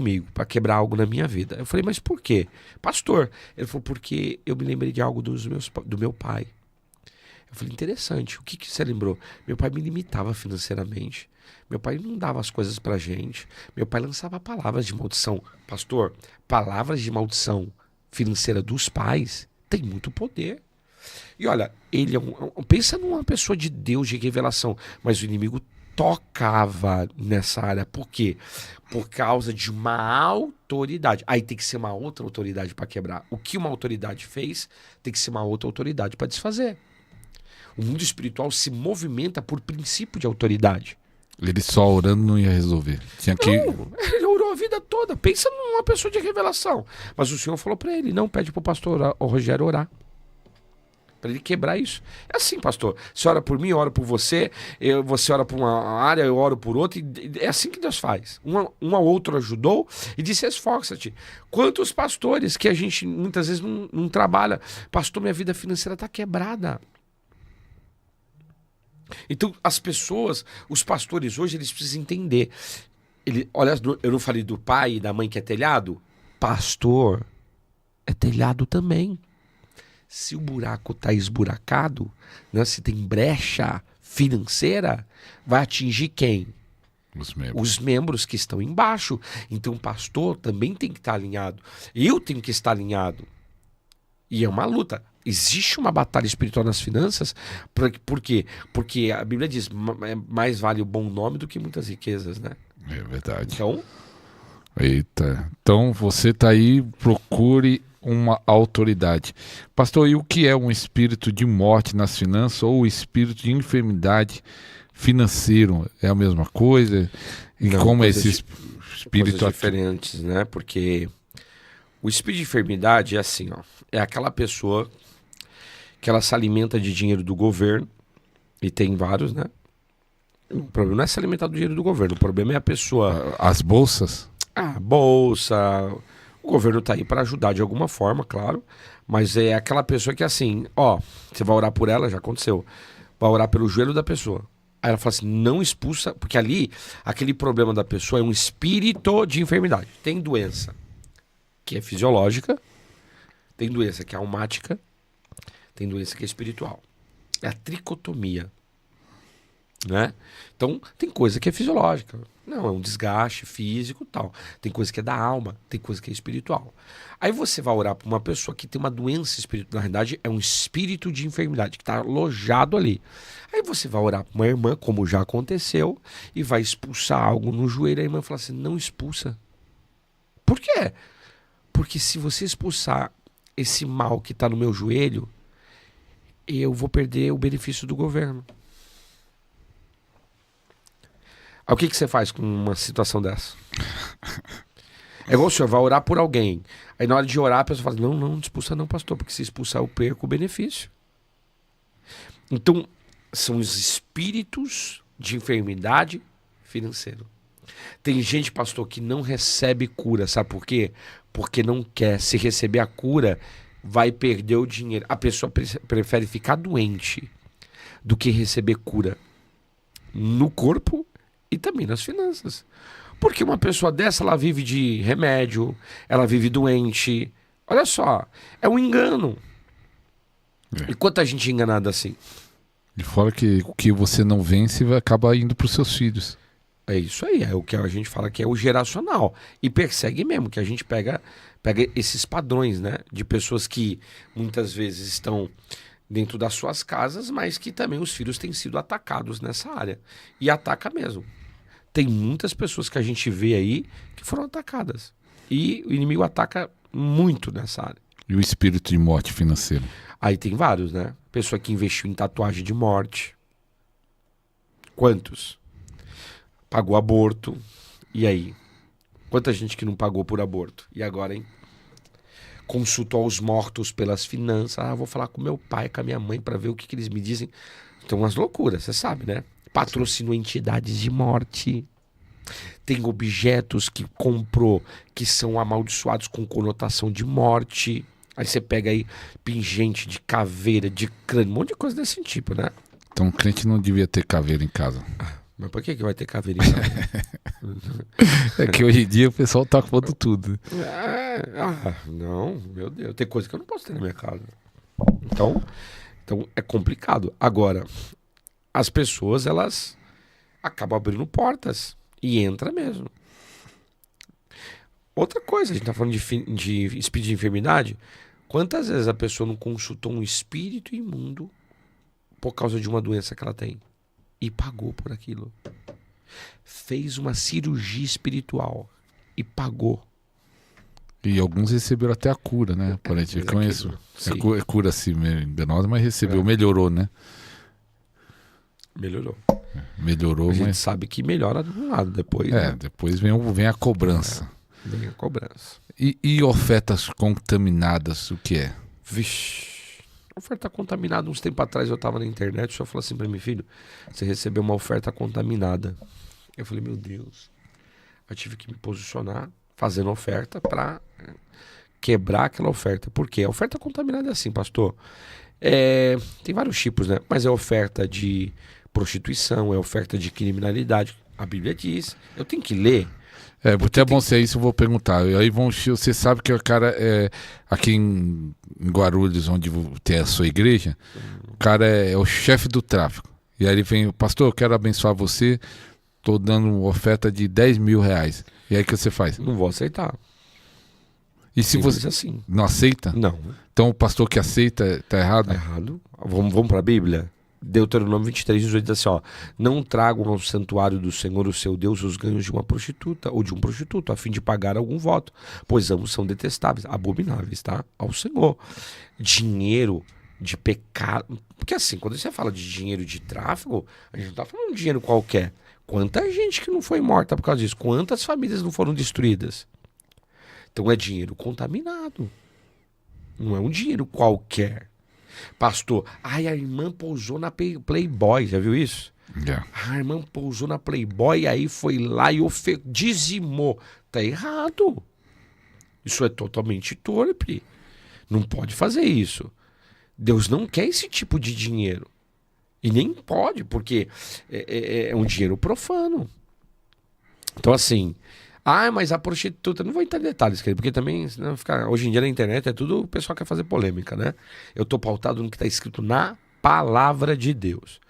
comigo para quebrar algo na minha vida. Eu falei, mas por quê? Pastor, ele falou, porque eu me lembrei de algo do meu pai. Eu falei, interessante, o que você lembrou? Meu pai me limitava financeiramente. Meu pai não dava as coisas pra gente. Meu pai lançava palavras de maldição. Pastor, palavras de maldição financeira dos pais tem muito poder. E olha, ele pensa numa pessoa de Deus, de revelação, mas o inimigo tocava nessa área. Por quê? Por causa de uma autoridade. Aí tem que ser uma outra autoridade para quebrar. O que uma autoridade fez, tem que ser uma outra autoridade para desfazer. O mundo espiritual se movimenta por princípio de autoridade. Ele só orando não ia resolver. Tinha que... Não, ele orou a vida toda. Pensa numa pessoa de revelação. Mas o Senhor falou para ele, não, pede pro pastor o Rogério orar. Para ele quebrar isso. É assim, pastor. Você ora por mim, eu oro por você. Você ora por uma área, eu oro por outra. É assim que Deus faz. Um ao outro ajudou e disse, esforça-te. Quantos pastores que a gente muitas vezes não trabalha. Pastor, minha vida financeira está quebrada. Então, as pessoas, os pastores hoje, eles precisam entender. Olha, eu não falei do pai e da mãe que é telhado? Pastor é telhado também. Se o buraco está esburacado, né, se tem brecha financeira, vai atingir quem? Os membros que estão embaixo. Então, o pastor também tem que estar alinhado. Eu tenho que estar alinhado. E é uma luta. Existe uma batalha espiritual nas finanças. Por quê? Porque a Bíblia diz, mais vale o bom nome do que muitas riquezas, né? É verdade. Então... Eita. Então, você tá aí, procure uma autoridade. Pastor, e o que é um espírito de morte nas finanças ou espírito de enfermidade financeiro? É a mesma coisa? E não, como é esse espírito... Coisas diferentes, né? Porque o espírito de enfermidade é assim, ó. É aquela pessoa que ela se alimenta de dinheiro do governo, e tem vários, né? O problema não é se alimentar do dinheiro do governo, o problema é a pessoa... As bolsas? A bolsa... O governo tá aí para ajudar de alguma forma, claro, mas é aquela pessoa que assim, ó, você vai orar por ela, já aconteceu, vai orar pelo joelho da pessoa. Aí ela fala assim, não expulsa, porque ali, aquele problema da pessoa é um espírito de enfermidade. Tem doença que é fisiológica, tem doença que é almática, tem doença que é espiritual. É a tricotomia, né? Então, tem coisa que é fisiológica. Não, é um desgaste físico e tal. Tem coisa que é da alma, tem coisa que é espiritual. Aí você vai orar para uma pessoa que tem uma doença espiritual. Na verdade, é um espírito de enfermidade que está alojado ali. Aí você vai orar para uma irmã, como já aconteceu, e vai expulsar algo no joelho. A irmã fala assim, não expulsa. Por quê? Porque se você expulsar esse mal que está no meu joelho, eu vou perder o benefício do governo. Aí o que você faz com uma situação dessa? É igual o senhor vai orar por alguém. Aí na hora de orar a pessoa fala, não expulsa não, pastor, porque se expulsar eu perco o benefício. Então, são os espíritos de enfermidade financeira. Tem gente, pastor, que não recebe cura, sabe por quê? Porque não quer. Se receber a cura, vai perder o dinheiro. A pessoa prefere ficar doente do que receber cura no corpo e também nas finanças. Porque uma pessoa dessa, ela vive de remédio, ela vive doente. Olha só, é um engano. E quanta gente enganada assim? De fora que o que você não vence vai acabar indo para os seus filhos. É isso aí, é o que a gente fala que é o geracional. E persegue mesmo, que a gente pega esses padrões, né? De pessoas que muitas vezes estão dentro das suas casas, mas que também os filhos têm sido atacados nessa área. E ataca mesmo. Tem muitas pessoas que a gente vê aí que foram atacadas. E o inimigo ataca muito nessa área. E o espírito de morte financeira? Aí tem vários, né? Pessoa que investiu em tatuagem de morte. Quantos? Pagou aborto. E aí? Quanta gente que não pagou por aborto? E agora, hein? Consultou aos mortos pelas finanças. Ah, vou falar com meu pai, com a minha mãe para ver o que eles me dizem. Então, umas loucuras, você sabe, né? Patrocinou entidades de morte. Tem objetos que comprou que são amaldiçoados com conotação de morte. Aí você pega aí pingente de caveira, de crânio, um monte de coisa desse tipo, né? Então o crente não devia ter caveira em casa. Mas por que vai ter caveirinha? É que hoje em dia o pessoal tá pondo tudo. Não, meu Deus. Tem coisa que eu não posso ter na minha casa. Então é complicado. Agora, as pessoas, elas acabam abrindo portas. E entra mesmo. Outra coisa, a gente tá falando de espírito de enfermidade. Quantas vezes a pessoa não consultou um espírito imundo por causa de uma doença que ela tem? E pagou por aquilo. Fez uma cirurgia espiritual e pagou. E alguns receberam até a cura, né? Aparentemente, eu conheço. É cura assim, enganosa, mas recebeu, melhorou, né? Melhorou. Melhorou, A gente mas... sabe que melhora de um lado depois. Né? Depois vem a cobrança. Vem a cobrança. E ofertas contaminadas, o que é? Vixe. Oferta contaminada. Uns tempos atrás eu tava na internet, o senhor falou assim pra mim, filho, você recebeu uma oferta contaminada. Eu falei, meu Deus. Eu tive que me posicionar fazendo oferta pra quebrar aquela oferta. Por quê? A oferta contaminada é assim, pastor. Tem vários tipos, né? Mas é oferta de prostituição, é oferta de criminalidade. A Bíblia diz. Eu tenho que ler. Até bom ser isso, eu vou perguntar. Aí você sabe que o cara aqui em Guarulhos, onde tem a sua igreja, o cara é o chefe do tráfico. E aí ele vem, pastor, eu quero abençoar você, tô dando oferta de 10 mil reais. E aí o que você faz? Não vou aceitar. E se você assim. não aceita? Não. Então o pastor que aceita tá errado? Tá errado. Vamos para a Bíblia? Deuteronômio 23, 18 diz assim, ó, não tragam ao santuário do Senhor, o seu Deus, os ganhos de uma prostituta ou de um prostituto, a fim de pagar algum voto, pois ambos são detestáveis, abomináveis, tá? Ao Senhor. Dinheiro de pecado. Porque assim, quando você fala de dinheiro de tráfico, a gente não tá falando de dinheiro qualquer. Quanta gente que não foi morta por causa disso? Quantas famílias não foram destruídas? Então é dinheiro contaminado. Não é um dinheiro qualquer. Pastor, a irmã pousou na Playboy, já viu isso? Yeah. A irmã pousou na Playboy, aí foi lá e dizimou. Tá errado. Isso é totalmente torpe. Não pode fazer isso. Deus não quer esse tipo de dinheiro. E nem pode, porque é um dinheiro profano. Então assim... mas a prostituta... Não vou entrar em detalhes, porque também... Senão hoje em dia na internet é tudo... O pessoal quer fazer polêmica, né? Eu tô pautado no que está escrito na palavra de Deus.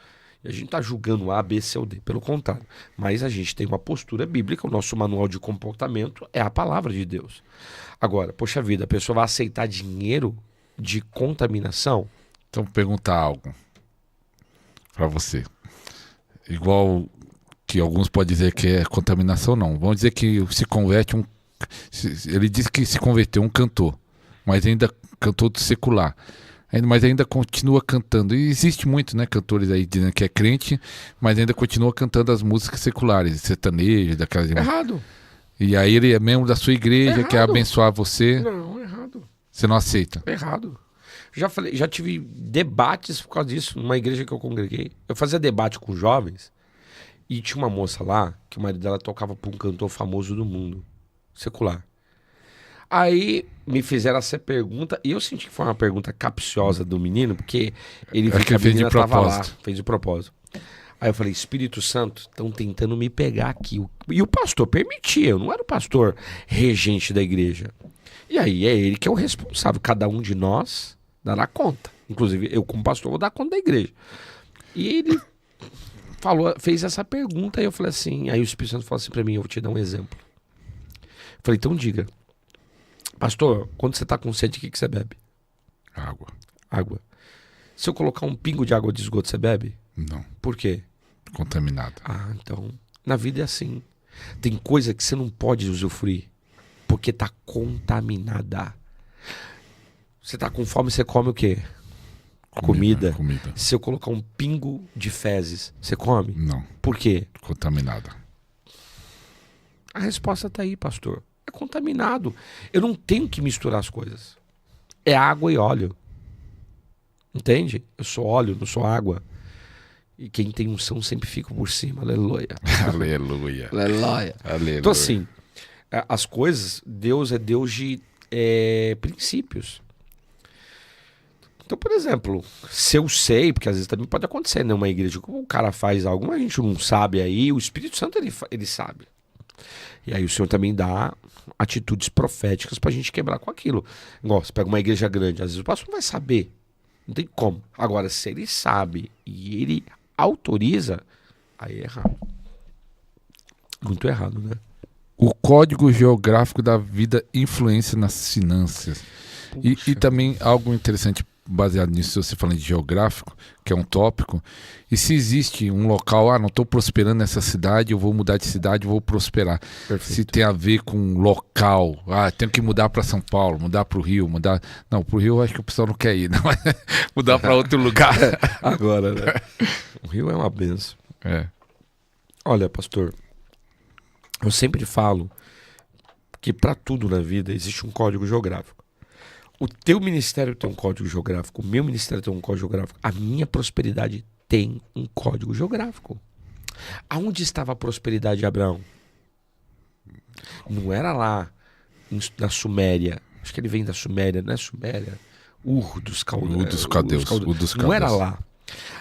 E a gente tá julgando A, B, C ou D. Pelo contrário. Mas a gente tem uma postura bíblica. O nosso manual de comportamento é a palavra de Deus. Agora, poxa vida, a pessoa vai aceitar dinheiro de contaminação? Então, vou perguntar algo para você. Igual... que alguns podem dizer que é contaminação, não. Vamos dizer que se converte ele diz que se converteu um cantor, mas ainda cantor secular. Mas ainda continua cantando. E existe muito, né, cantores aí dizendo que é crente, mas ainda continua cantando as músicas seculares, sertanejas, daquelas... Errado. E aí ele é membro da sua igreja, quer abençoar você. Não, errado. Você não aceita? Errado. Já tive debates por causa disso numa igreja que eu congreguei. Eu fazia debate com jovens. E tinha uma moça lá, que o marido dela tocava para um cantor famoso do mundo, secular. Aí me fizeram essa pergunta, e eu senti que foi uma pergunta capciosa do menino, porque ele viu que a menina estava lá, fez de propósito. Aí eu falei, Espírito Santo, estão tentando me pegar aqui. E o pastor permitia, eu não era o pastor regente da igreja. E aí é ele que é o responsável, cada um de nós dará conta. Inclusive, eu como pastor vou dar conta da igreja. E ele... fez essa pergunta e eu falei assim, aí o Espírito Santo falou assim pra mim, eu vou te dar um exemplo. Eu falei, então diga, pastor, quando você tá com sede, o que você bebe? Água. Se eu colocar um pingo de água de esgoto, você bebe? Não. Por quê? Contaminada. Então, na vida é assim. Tem coisa que você não pode usufruir, porque tá contaminada. Você tá com fome, você come o quê? Comida. Se eu colocar um pingo de fezes, você come? Não. Por quê? Contaminada. A resposta tá aí, pastor. É contaminado. Eu não tenho que misturar as coisas. É água e óleo. Entende? Eu sou óleo, não sou água. E quem tem unção sempre fica por cima. Aleluia. Aleluia. Aleluia. Aleluia. Então assim, as coisas, Deus é Deus de princípios. Então, por exemplo, se eu sei, porque às vezes também pode acontecer, né? Uma igreja, como o cara faz algo, mas a gente não sabe aí, o Espírito Santo ele sabe. E aí o Senhor também dá atitudes proféticas pra gente quebrar com aquilo. Igual, você pega uma igreja grande, às vezes o pastor não vai saber. Não tem como. Agora, se ele sabe e ele autoriza, aí é errado. Muito errado, né? O código geográfico da vida influencia nas finanças. E também algo interessante baseado nisso, você falando de geográfico, que é um tópico, e se existe um local, não estou prosperando nessa cidade, eu vou mudar de cidade, vou prosperar. Perfeito. Se tem a ver com local, tenho que mudar para São Paulo, mudar para o Rio, mudar... Não, para o Rio eu acho que o pessoal não quer ir, não. Mudar para outro lugar. Agora, né? O Rio é uma benção. É. Olha, pastor, eu sempre falo que para tudo na vida existe um código geográfico. O teu ministério tem um código geográfico, o meu ministério tem um código geográfico, a minha prosperidade tem um código geográfico. Aonde estava a prosperidade de Abraão? Não era lá na Suméria. Acho que ele vem da Suméria, não é Suméria? Ur dos Caldeus. Não era lá.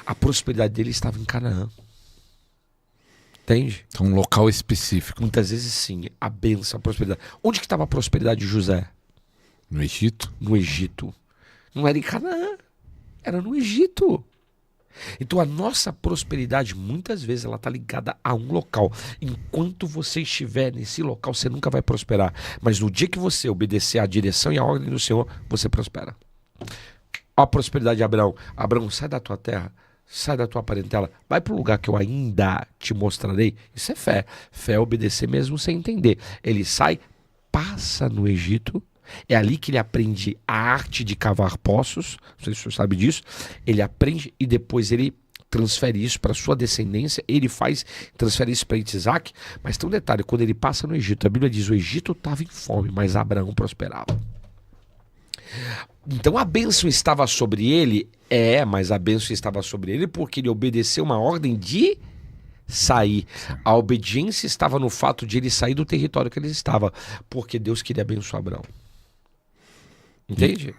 A prosperidade dele estava em Canaã. Entende? Então, um local específico. Muitas vezes sim, a bênção, a prosperidade. Onde que estava a prosperidade de José? No Egito? No Egito. Não era em Canaã, era no Egito. Então a nossa prosperidade, muitas vezes, ela está ligada a um local. Enquanto você estiver nesse local, você nunca vai prosperar. Mas no dia que você obedecer à direção e à ordem do Senhor, você prospera. Ó a prosperidade de Abraão. Abraão, sai da tua terra, sai da tua parentela, vai para o lugar que eu ainda te mostrarei. Isso é fé. Fé é obedecer mesmo sem entender. Ele sai, passa no Egito. É ali que ele aprende a arte de cavar poços. Não sei se o senhor sabe disso. Ele aprende e depois ele transfere isso para sua descendência. Ele transfere isso para Isaac. Mas tem um detalhe: quando ele passa no Egito, a Bíblia diz: o Egito estava em fome, mas Abraão prosperava. Então a bênção estava sobre ele. Mas a bênção estava sobre ele porque ele obedeceu uma ordem de sair. A obediência estava no fato de ele sair do território que ele estava, porque Deus queria abençoar Abraão. Entende?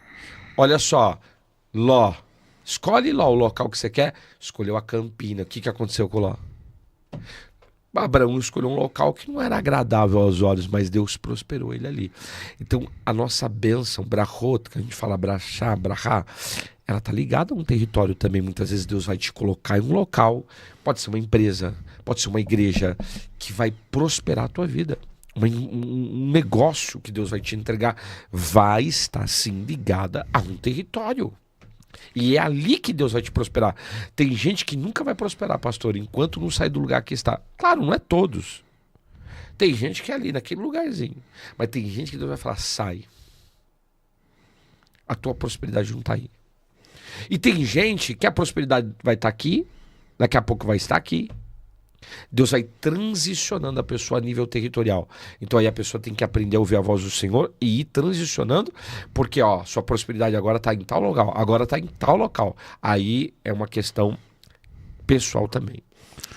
Olha só, Ló. Escolhe Ló o local que você quer. Escolheu a Campina. O que aconteceu com Ló? Abraão escolheu um local que não era agradável aos olhos, mas Deus prosperou ele ali. Então, a nossa bênção, brachot, que a gente fala brachá, brachá, ela está ligada a um território também. Muitas vezes Deus vai te colocar em um local, pode ser uma empresa, pode ser uma igreja, que vai prosperar a tua vida. Um negócio que Deus vai te entregar vai estar sim ligada a um território. E é ali que Deus vai te prosperar. Tem gente que nunca vai prosperar, pastor, enquanto não sair do lugar que está. Claro, não é todos. Tem gente que é ali, naquele lugarzinho. Mas tem gente que Deus vai falar: sai. A tua prosperidade não está aí. E tem gente que a prosperidade vai estar aqui, daqui a pouco vai estar aqui. Deus vai transicionando a pessoa a nível territorial. Então aí a pessoa tem que aprender a ouvir a voz do Senhor e ir transicionando, porque sua prosperidade agora está em tal local, agora está em tal local. Aí é uma questão pessoal também.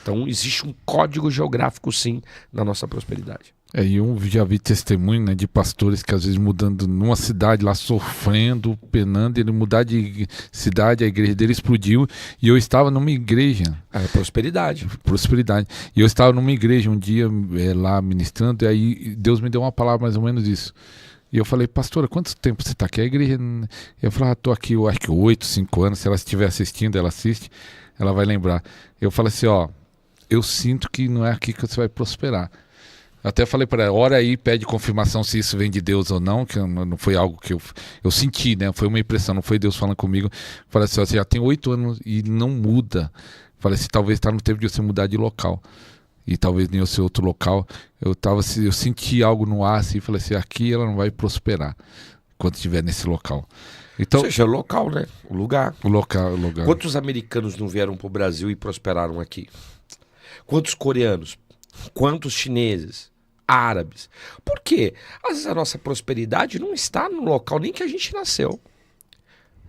Então existe um código geográfico sim na nossa prosperidade. E eu já vi testemunho, né, de pastores que às vezes mudando numa cidade lá, sofrendo, penando, ele mudar de cidade, a igreja dele explodiu, e eu estava numa igreja. Prosperidade. Prosperidade. E eu estava numa igreja um dia lá ministrando, e aí Deus me deu uma palavra mais ou menos isso. E eu falei: pastora, quanto tempo você está aqui? A igreja... Eu falei: estou aqui, eu acho que 8, 5 anos, se ela estiver assistindo, ela assiste, ela vai lembrar. Eu falei assim: eu sinto que não é aqui que você vai prosperar. Até falei para ela: ora aí, pede confirmação se isso vem de Deus ou não, que não foi algo que eu senti, né? Foi uma impressão, não foi Deus falando comigo. Falei assim: você já tem 8 anos e não muda. Falei assim: talvez está no tempo de você mudar de local. E talvez nem o seu outro local. Eu senti algo no ar assim, falei assim: aqui ela não vai prosperar quando estiver nesse local. Então, ou seja, local, né? O lugar. O local. Quantos americanos não vieram para o Brasil e prosperaram aqui? Quantos coreanos? Quantos chineses? Árabes. Por quê? Às vezes a nossa prosperidade não está no local nem que a gente nasceu.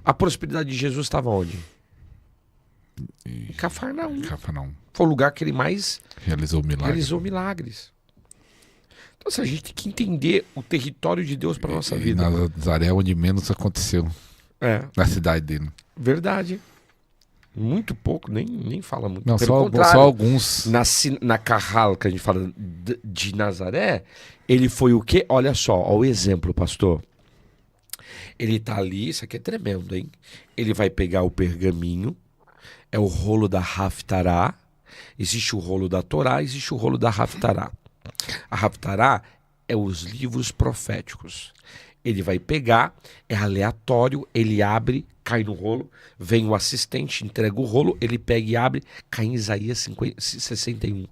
A prosperidade de Jesus estava onde? Em Cafarnaum. Foi o lugar que ele mais realizou milagres. Então assim, a gente tem que entender o território de Deus para a nossa vida. Nazaré, onde menos aconteceu. É, na cidade dele. verdade. Muito pouco, nem fala muito. Não, Pelo só contrário, alguns. na Carral, que a gente fala de Nazaré, ele foi o quê? Olha só, ó, o exemplo, pastor. Ele tá ali, isso aqui é tremendo, hein? Ele vai pegar o pergaminho, é o rolo da Haftará, existe o rolo da Torá, existe o rolo da Haftará. A Haftará é os livros proféticos. Ele vai pegar, é aleatório, ele abre, cai no rolo, vem o assistente, entrega o rolo, ele pega e abre, cai em Isaías 61.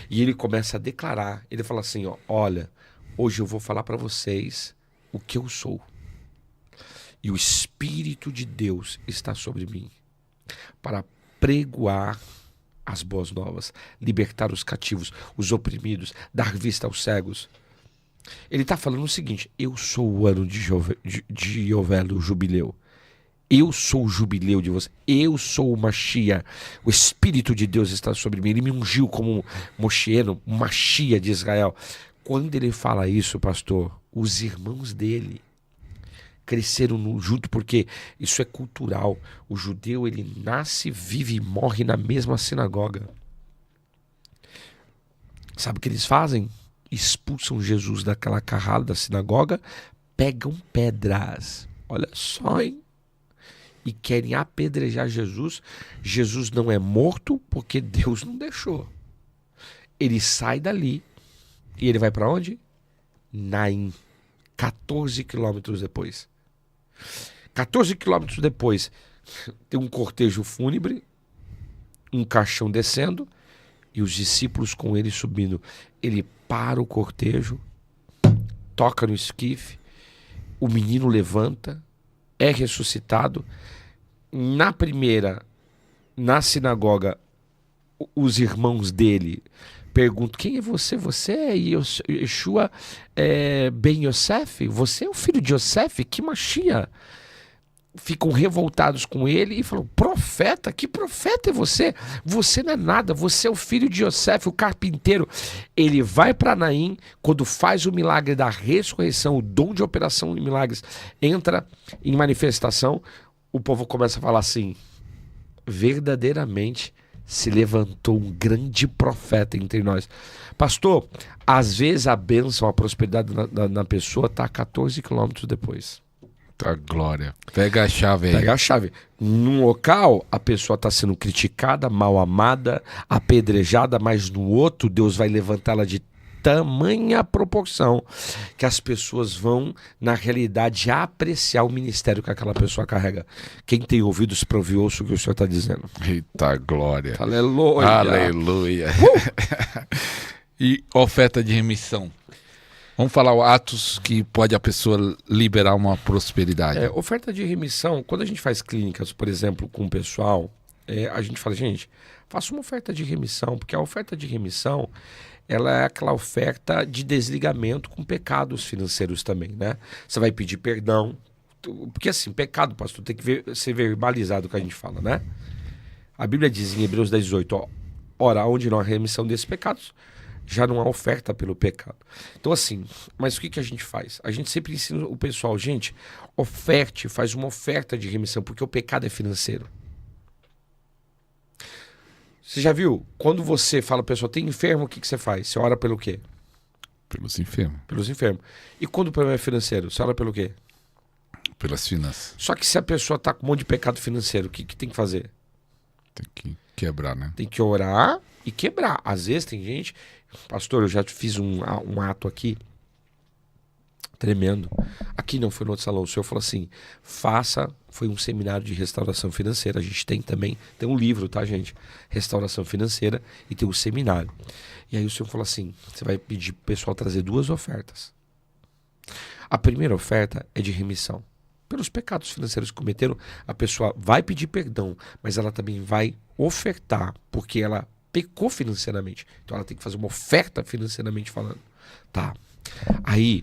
E ele começa a declarar, ele fala assim, ó, olha, hoje eu vou falar para vocês o que eu sou. E o Espírito de Deus está sobre mim para pregoar as boas novas, libertar os cativos, os oprimidos, dar vista aos cegos. Ele está falando o seguinte, eu sou o ano de Yovel, o jubileu. Eu sou o jubileu de você. Eu sou o Mashiach. O Espírito de Deus está sobre mim. Ele me ungiu como Moshieno, Mashiach de Israel. Quando ele fala isso, pastor, os irmãos dele cresceram junto, porque isso é cultural. O judeu, ele nasce, vive e morre na mesma sinagoga. Sabe o que eles fazem? Expulsam Jesus daquela carrada da sinagoga, pegam pedras. Olha só, hein? E querem apedrejar Jesus. Jesus não é morto porque Deus não deixou. Ele sai dali e ele vai para onde? Naim. 14 quilômetros depois. 14 quilômetros depois, tem um cortejo fúnebre, um caixão descendo e os discípulos com ele subindo. Ele para o cortejo, toca no esquife, o menino levanta, é ressuscitado. Na sinagoga, os irmãos dele perguntam, quem é você? Você é Yeshua Ben Yosef? Você é o filho de Yosef? Que Mashiach? Ficam revoltados com ele e falam, profeta? Que profeta é você? Você não é nada, você é o filho de Yosef, o carpinteiro. Ele vai para Naim, quando faz o milagre da ressurreição, o dom de operação de milagres, entra em manifestação, o povo começa a falar assim, verdadeiramente se levantou um grande profeta entre nós. Pastor, às vezes a bênção, a prosperidade na pessoa está a 14 quilômetros depois. Tá, glória. Pega a chave aí. Pega a chave. Num local, a pessoa está sendo criticada, mal amada, apedrejada, mas no outro, Deus vai levantá-la de tamanha proporção que as pessoas vão, na realidade, apreciar o ministério que aquela pessoa carrega. Quem tem ouvidos para ouvir, ouça o que o Senhor está dizendo. Eita, glória. Aleluia. Aleluia. E oferta de remissão. Vamos falar o atos que pode a pessoa liberar uma prosperidade. Oferta de remissão, quando a gente faz clínicas, por exemplo, com o pessoal, a gente fala, gente, faça uma oferta de remissão, porque a oferta de remissão, ela é aquela oferta de desligamento com pecados financeiros também, né? Você vai pedir perdão, porque assim, pecado, pastor, tem que ser verbalizado o que a gente fala, né? A Bíblia diz em Hebreus 10:18, ó, ora, onde não há remissão desses pecados, já não há oferta pelo pecado. Então assim, mas o que a gente faz? A gente sempre ensina o pessoal, gente, faz uma oferta de remissão, porque o pecado é financeiro. Você já viu? Quando você fala, pessoal, tem enfermo, o que você faz? Você ora pelo quê? Pelos enfermos. Pelos enfermos. E quando o problema é financeiro, você ora pelo quê? Pelas finanças. Só que se a pessoa está com um monte de pecado financeiro, o que tem que fazer? Tem que quebrar, né? Tem que orar e quebrar. Às vezes tem gente... Pastor, eu já fiz um ato aqui tremendo. Aqui não, foi no outro salão. O senhor falou assim, foi um seminário de restauração financeira. A gente tem também, tem um livro, tá, gente? Restauração financeira e tem um seminário. E aí o senhor falou assim, você vai pedir pro pessoal trazer 2 ofertas. A primeira oferta é de remissão. Pelos pecados financeiros que cometeram, a pessoa vai pedir perdão, mas ela também vai ofertar, porque ela pecou financeiramente. Então ela tem que fazer uma oferta financeiramente falando. Tá. Aí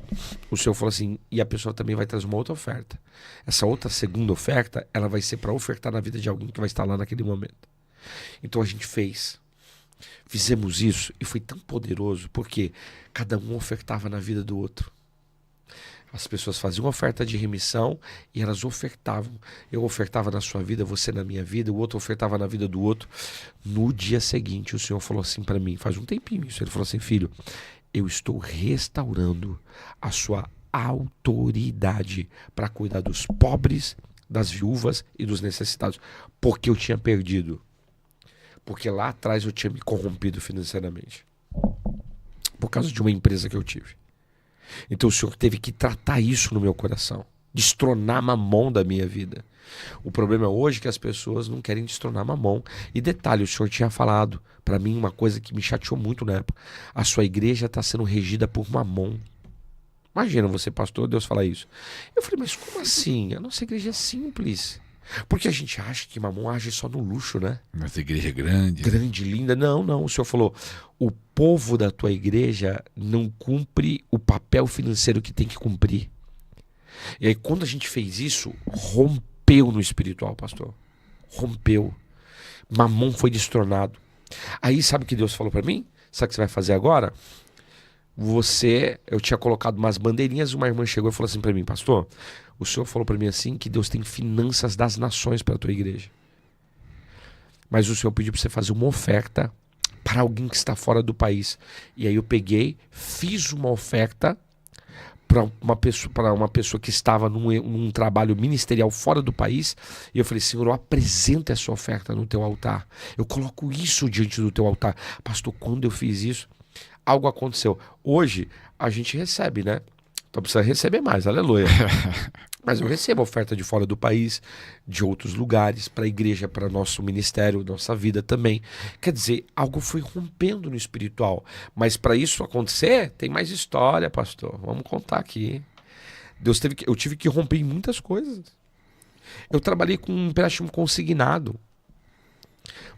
o senhor falou assim, e a pessoa também vai trazer uma outra oferta. Essa outra segunda oferta, ela vai ser para ofertar na vida de alguém que vai estar lá naquele momento. Então a gente fizemos isso e foi tão poderoso, porque cada um ofertava na vida do outro. As pessoas faziam oferta de remissão e elas ofertavam. Eu ofertava na sua vida, você na minha vida, o outro ofertava na vida do outro. No dia seguinte, o Senhor falou assim para mim, faz um tempinho isso, ele falou assim, filho, eu estou restaurando a sua autoridade para cuidar dos pobres, das viúvas e dos necessitados, porque eu tinha perdido. Porque lá atrás eu tinha me corrompido financeiramente. Por causa de uma empresa que eu tive. Então o Senhor teve que tratar isso no meu coração. Destronar Mamon da minha vida. O problema hoje é que as pessoas não querem destronar Mamon. E detalhe, o Senhor tinha falado para mim uma coisa que me chateou muito na época. A sua igreja está sendo regida por Mamon. Imagina você, pastor, Deus falar isso. Eu falei, mas como assim? A nossa igreja é simples. Porque a gente acha que Mamon age só no luxo, né? Nossa igreja é grande. Grande, linda. Não, não. O Senhor falou, o povo da tua igreja não cumpre o papel financeiro que tem que cumprir. E aí quando a gente fez isso, rompeu no espiritual, pastor. Rompeu. Mamon foi destronado. Aí sabe o que Deus falou para mim? Sabe o que você vai fazer agora? Eu tinha colocado umas bandeirinhas, uma irmã chegou e falou assim para mim, pastor, o senhor falou para mim assim que Deus tem finanças das nações para a tua igreja. Mas o senhor pediu para você fazer uma oferta para alguém que está fora do país. E aí eu peguei, fiz uma oferta para uma pessoa que estava num trabalho ministerial fora do país. E eu falei, Senhor, eu apresento essa oferta no teu altar. Eu coloco isso diante do teu altar. Pastor, quando eu fiz isso, algo aconteceu. Hoje, a gente recebe, né? Então precisa receber mais, aleluia. Mas eu recebo oferta de fora do país, de outros lugares, para a igreja, para nosso ministério, nossa vida também. Quer dizer, algo foi rompendo no espiritual. Mas para isso acontecer, tem mais história, pastor. Vamos contar aqui. Eu tive que romper em muitas coisas. Eu trabalhei com um empréstimo consignado.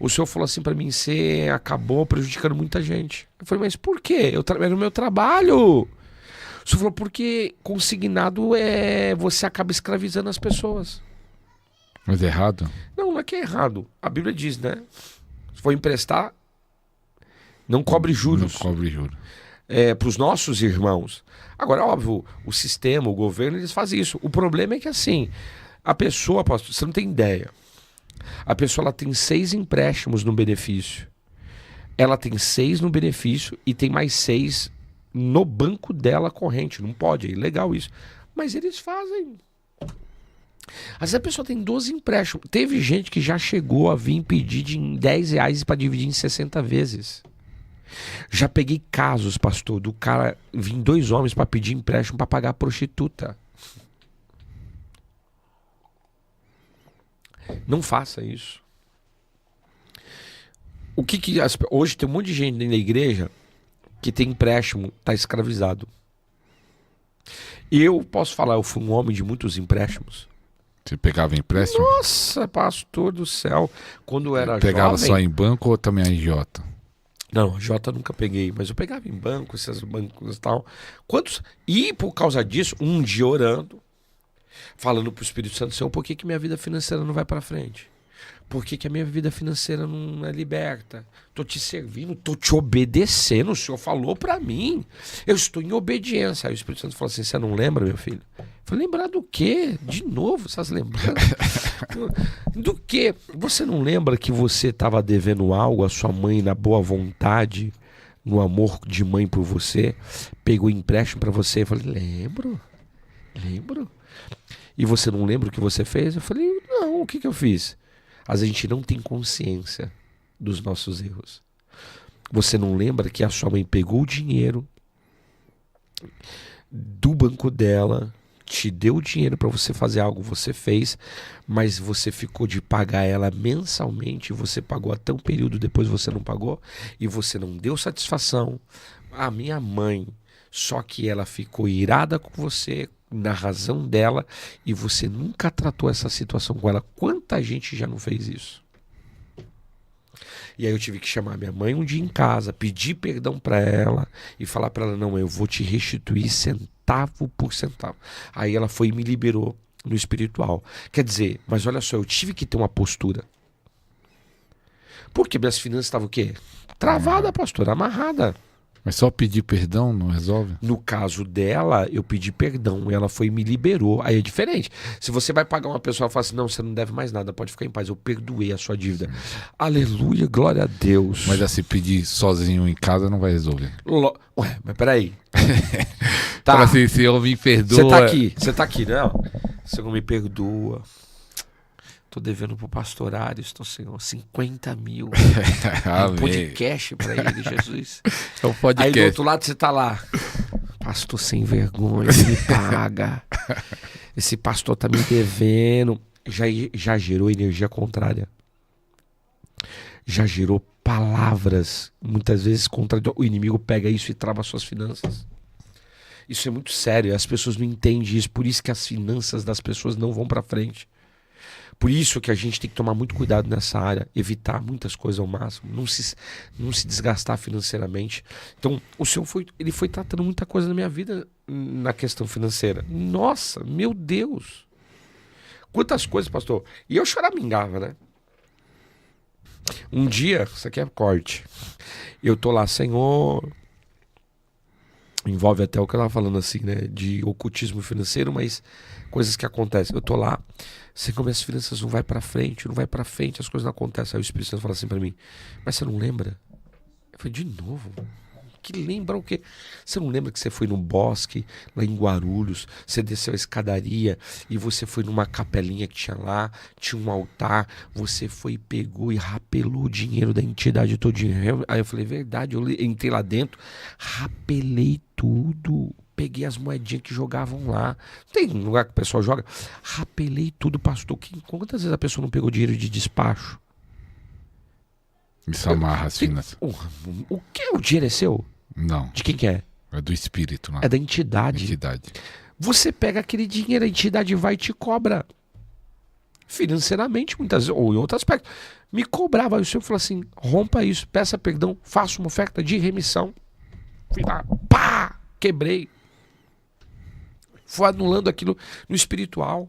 O senhor falou assim para mim, você acabou prejudicando muita gente. Eu falei, mas por quê? Era o meu trabalho. O senhor falou, porque consignado você acaba escravizando as pessoas. Mas é errado? Não é que é errado. A Bíblia diz, né? Se for emprestar, não cobre juros. Não cobre juros. Para os nossos irmãos. Agora, óbvio, o sistema, o governo, eles fazem isso. O problema é que assim, a pessoa, pastor, você não tem ideia. A pessoa ela tem 6 empréstimos no benefício. Ela tem 6 no benefício e tem mais 6 no banco dela corrente. Não pode, é ilegal isso. Mas eles fazem. Às vezes a pessoa tem 12 empréstimos. Teve gente que já chegou a vir pedir de R$10 para dividir em 60 vezes. Já peguei casos, pastor, do cara vir 2 homens para pedir empréstimo para pagar a prostituta. Não faça isso. Hoje tem um monte de gente dentro da igreja que tem empréstimo, está escravizado. E eu posso falar, eu fui um homem de muitos empréstimos. Você pegava empréstimo? Nossa, pastor do céu. Quando eu era pegava jovem... só em banco ou também em Jota? Não, Jota nunca peguei, mas eu pegava em banco, esses bancos e tal. E por causa disso, um dia orando, falando pro Espírito Santo, Senhor, por que minha vida financeira não vai para frente? Por que a minha vida financeira não é liberta? Tô te servindo, tô te obedecendo, o Senhor falou para mim. Eu estou em obediência. Aí o Espírito Santo falou assim, você não lembra, meu filho? Eu falei, lembrar do quê? De novo, essas lembranças? Do quê? Você não lembra que você estava devendo algo à sua mãe na boa vontade, no amor de mãe por você? Pegou empréstimo para você? Eu falei, lembro. E você não lembra o que você fez? Eu falei, não, o que eu fiz? A gente não tem consciência dos nossos erros. Você não lembra que a sua mãe pegou o dinheiro do banco dela, te deu o dinheiro para você fazer algo, você fez, mas você ficou de pagar ela mensalmente, você pagou até um período, depois você não pagou, e você não deu satisfação. A minha mãe, só que ela ficou irada com você, na razão dela, e você nunca tratou essa situação com ela. Quanta gente já não fez isso? E aí eu tive que chamar minha mãe um dia em casa, pedir perdão para ela e falar para ela, não, eu vou te restituir centavo por centavo. Aí ela foi e me liberou no espiritual. Quer dizer, mas olha só, eu tive que ter uma postura. Porque minhas finanças estavam o quê? Travada, pastor, amarrada. Mas só pedir perdão não resolve? No caso dela, eu pedi perdão, ela foi e me liberou. Aí é diferente. Se você vai pagar uma pessoa e fala assim, não, você não deve mais nada, pode ficar em paz, eu perdoei a sua dívida. Aleluia, glória a Deus. Mas assim, pedir sozinho em casa não vai resolver. Ué, mas peraí. Tá. Tá, Assim, se eu me perdoa... você tá aqui, não? Você não me perdoa. Tô devendo pro pastorário, estou sem 50 mil. Um podcast pra ele, Jesus. É um podcast. Aí do outro lado você tá lá. Pastor sem vergonha, me paga. Esse pastor tá me devendo. Já gerou energia contrária. Já gerou palavras, muitas vezes contraditórias. O inimigo pega isso e trava suas finanças. Isso é muito sério, as pessoas não entendem isso. Por isso que as finanças das pessoas não vão pra frente. Por isso que a gente tem que tomar muito cuidado nessa área, evitar muitas coisas ao máximo, não se desgastar financeiramente. Então, o Senhor ele foi tratando muita coisa na minha vida na questão financeira. Nossa, meu Deus! Quantas coisas, pastor? E eu choramingava, né? Um dia, isso aqui é corte, eu tô lá, Senhor... Envolve até o que eu tava falando assim, né? De ocultismo financeiro, mas coisas que acontecem. Eu tô lá, sei como as finanças não vai pra frente, as coisas não acontecem. Aí o Espírito Santo fala assim pra mim, mas você não lembra? Eu falei, de novo? Que lembra o quê? Você não lembra que você foi no bosque, lá em Guarulhos, você desceu a escadaria e você foi numa capelinha que tinha lá, tinha um altar, você foi, pegou e rapelou o dinheiro da entidade todinho. Aí eu falei, verdade, eu entrei lá dentro, rapelei tudo, peguei as moedinhas que jogavam lá. Tem um lugar que o pessoal joga? Rapelei tudo, pastor. Quantas vezes a pessoa não pegou dinheiro de despacho? Isso amarra as finanças. O que? O dinheiro é seu? Não. De quem que é? É do espírito, né? É da entidade. Você pega aquele dinheiro, a entidade vai e te cobra. Financeiramente, muitas vezes, ou em outro aspecto. Me cobrava. Aí o Senhor falou assim, rompa isso, peça perdão, faça uma oferta de remissão. Fui lá, pá, quebrei. Foi anulando aquilo no espiritual.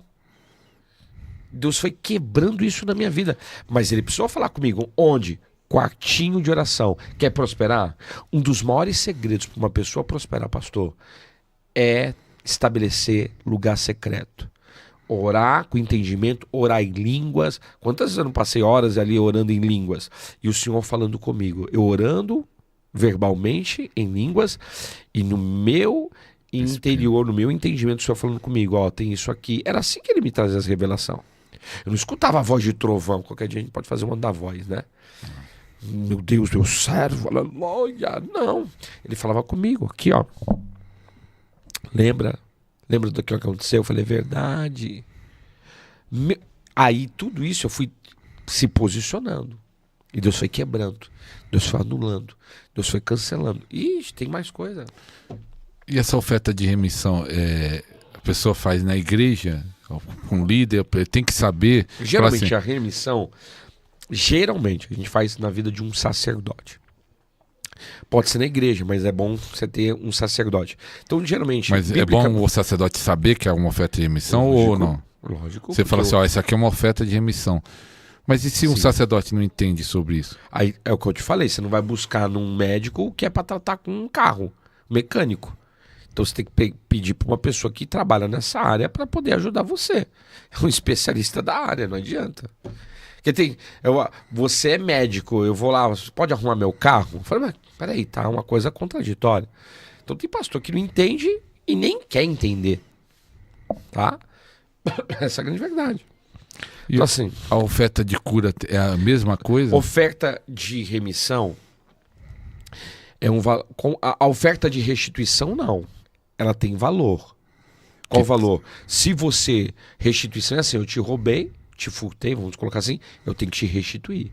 Deus foi quebrando isso na minha vida. Mas ele precisou falar comigo. Onde? Quartinho de oração. Quer prosperar? Um dos maiores segredos para uma pessoa prosperar, pastor, é estabelecer lugar secreto. Orar com entendimento, orar em línguas. Quantas vezes eu não passei horas ali orando em línguas? E o Senhor falando comigo. Eu orando verbalmente em línguas e no meu interior, no meu entendimento, o Senhor falando comigo. Ó, tem isso aqui. Era assim que ele me trazia as revelações. Eu não escutava a voz de trovão. Qualquer dia a gente pode fazer uma da voz, né? Meu Deus, meu servo, aleluia. Não. Ele falava comigo, aqui, ó. Lembra do que aconteceu? Eu falei, verdade. Aí tudo isso eu fui se posicionando. E Deus foi quebrando. Deus foi anulando. Deus foi cancelando. Ixi, tem mais coisa. E essa oferta de remissão, a pessoa faz na igreja, com o líder, tem que saber... Geralmente assim, a remissão... Geralmente, a gente faz na vida de um sacerdote. Pode ser na igreja, mas é bom você ter um sacerdote. Então, geralmente... Mas é bom o sacerdote saber que é uma oferta de remissão ou não? Lógico. Você fala assim, ó, isso aqui é uma oferta de remissão. Mas e se um sacerdote não entende sobre isso? Aí é o que eu te falei, você não vai buscar num médico que é para tratar com um carro, mecânico. Então você tem que pedir para uma pessoa que trabalha nessa área para poder ajudar você. É um especialista da área, não adianta. Porque você é médico, eu vou lá, você pode arrumar meu carro? Eu falei, mas peraí, tá uma coisa contraditória. Então tem pastor que não entende e nem quer entender. Tá? Essa é a grande verdade. E então, assim, a oferta de cura é a mesma coisa? Oferta de remissão é a oferta de restituição, não. Ela tem valor. Qual o valor? Se você... Restituição é assim, eu te roubei, te furtei, vamos colocar assim, eu tenho que te restituir.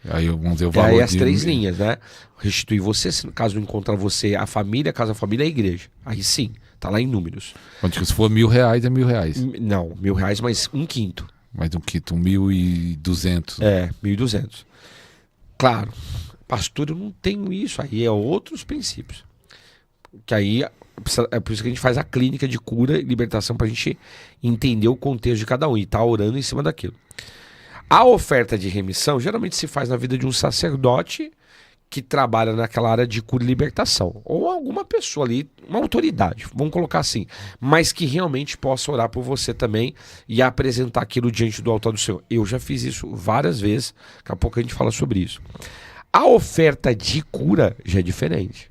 Aí vamos dizer o valor. Aí as três linhas, né? Restituir você, caso não encontrar você, a família, caso a família é a igreja. Aí sim, tá lá em números. Se for R$1.000, é R$1.000. Não, R$1.000 mais um quinto. Mais um quinto, 1.200. É, 1.200. Claro, pastor, eu não tenho isso. Aí é outros princípios. Que aí é por isso que a gente faz a clínica de cura e libertação, pra gente entender o contexto de cada um e tá orando em cima daquilo. A oferta de remissão geralmente se faz na vida de um sacerdote que trabalha naquela área de cura e libertação. Ou alguma pessoa ali, uma autoridade, vamos colocar assim. Mas que realmente possa orar por você também e apresentar aquilo diante do altar do Senhor. Eu já fiz isso várias vezes. Daqui a pouco a gente fala sobre isso. A oferta de cura já é diferente.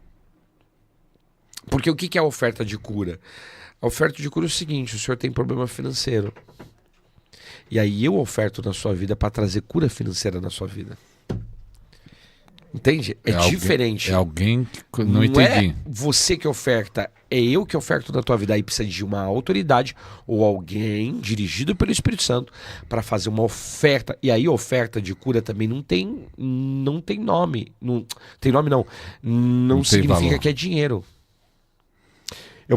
Porque o que é a oferta de cura? A oferta de cura é o seguinte: o senhor tem problema financeiro. E aí eu oferto na sua vida para trazer cura financeira na sua vida. Entende? É diferente. É alguém que não é entendi. Você que oferta, é eu que oferto na tua vida. Aí precisa de uma autoridade ou alguém dirigido pelo Espírito Santo para fazer uma oferta. E aí oferta de cura também não tem nome. Não tem nome não. Não significa valor. que é dinheiro.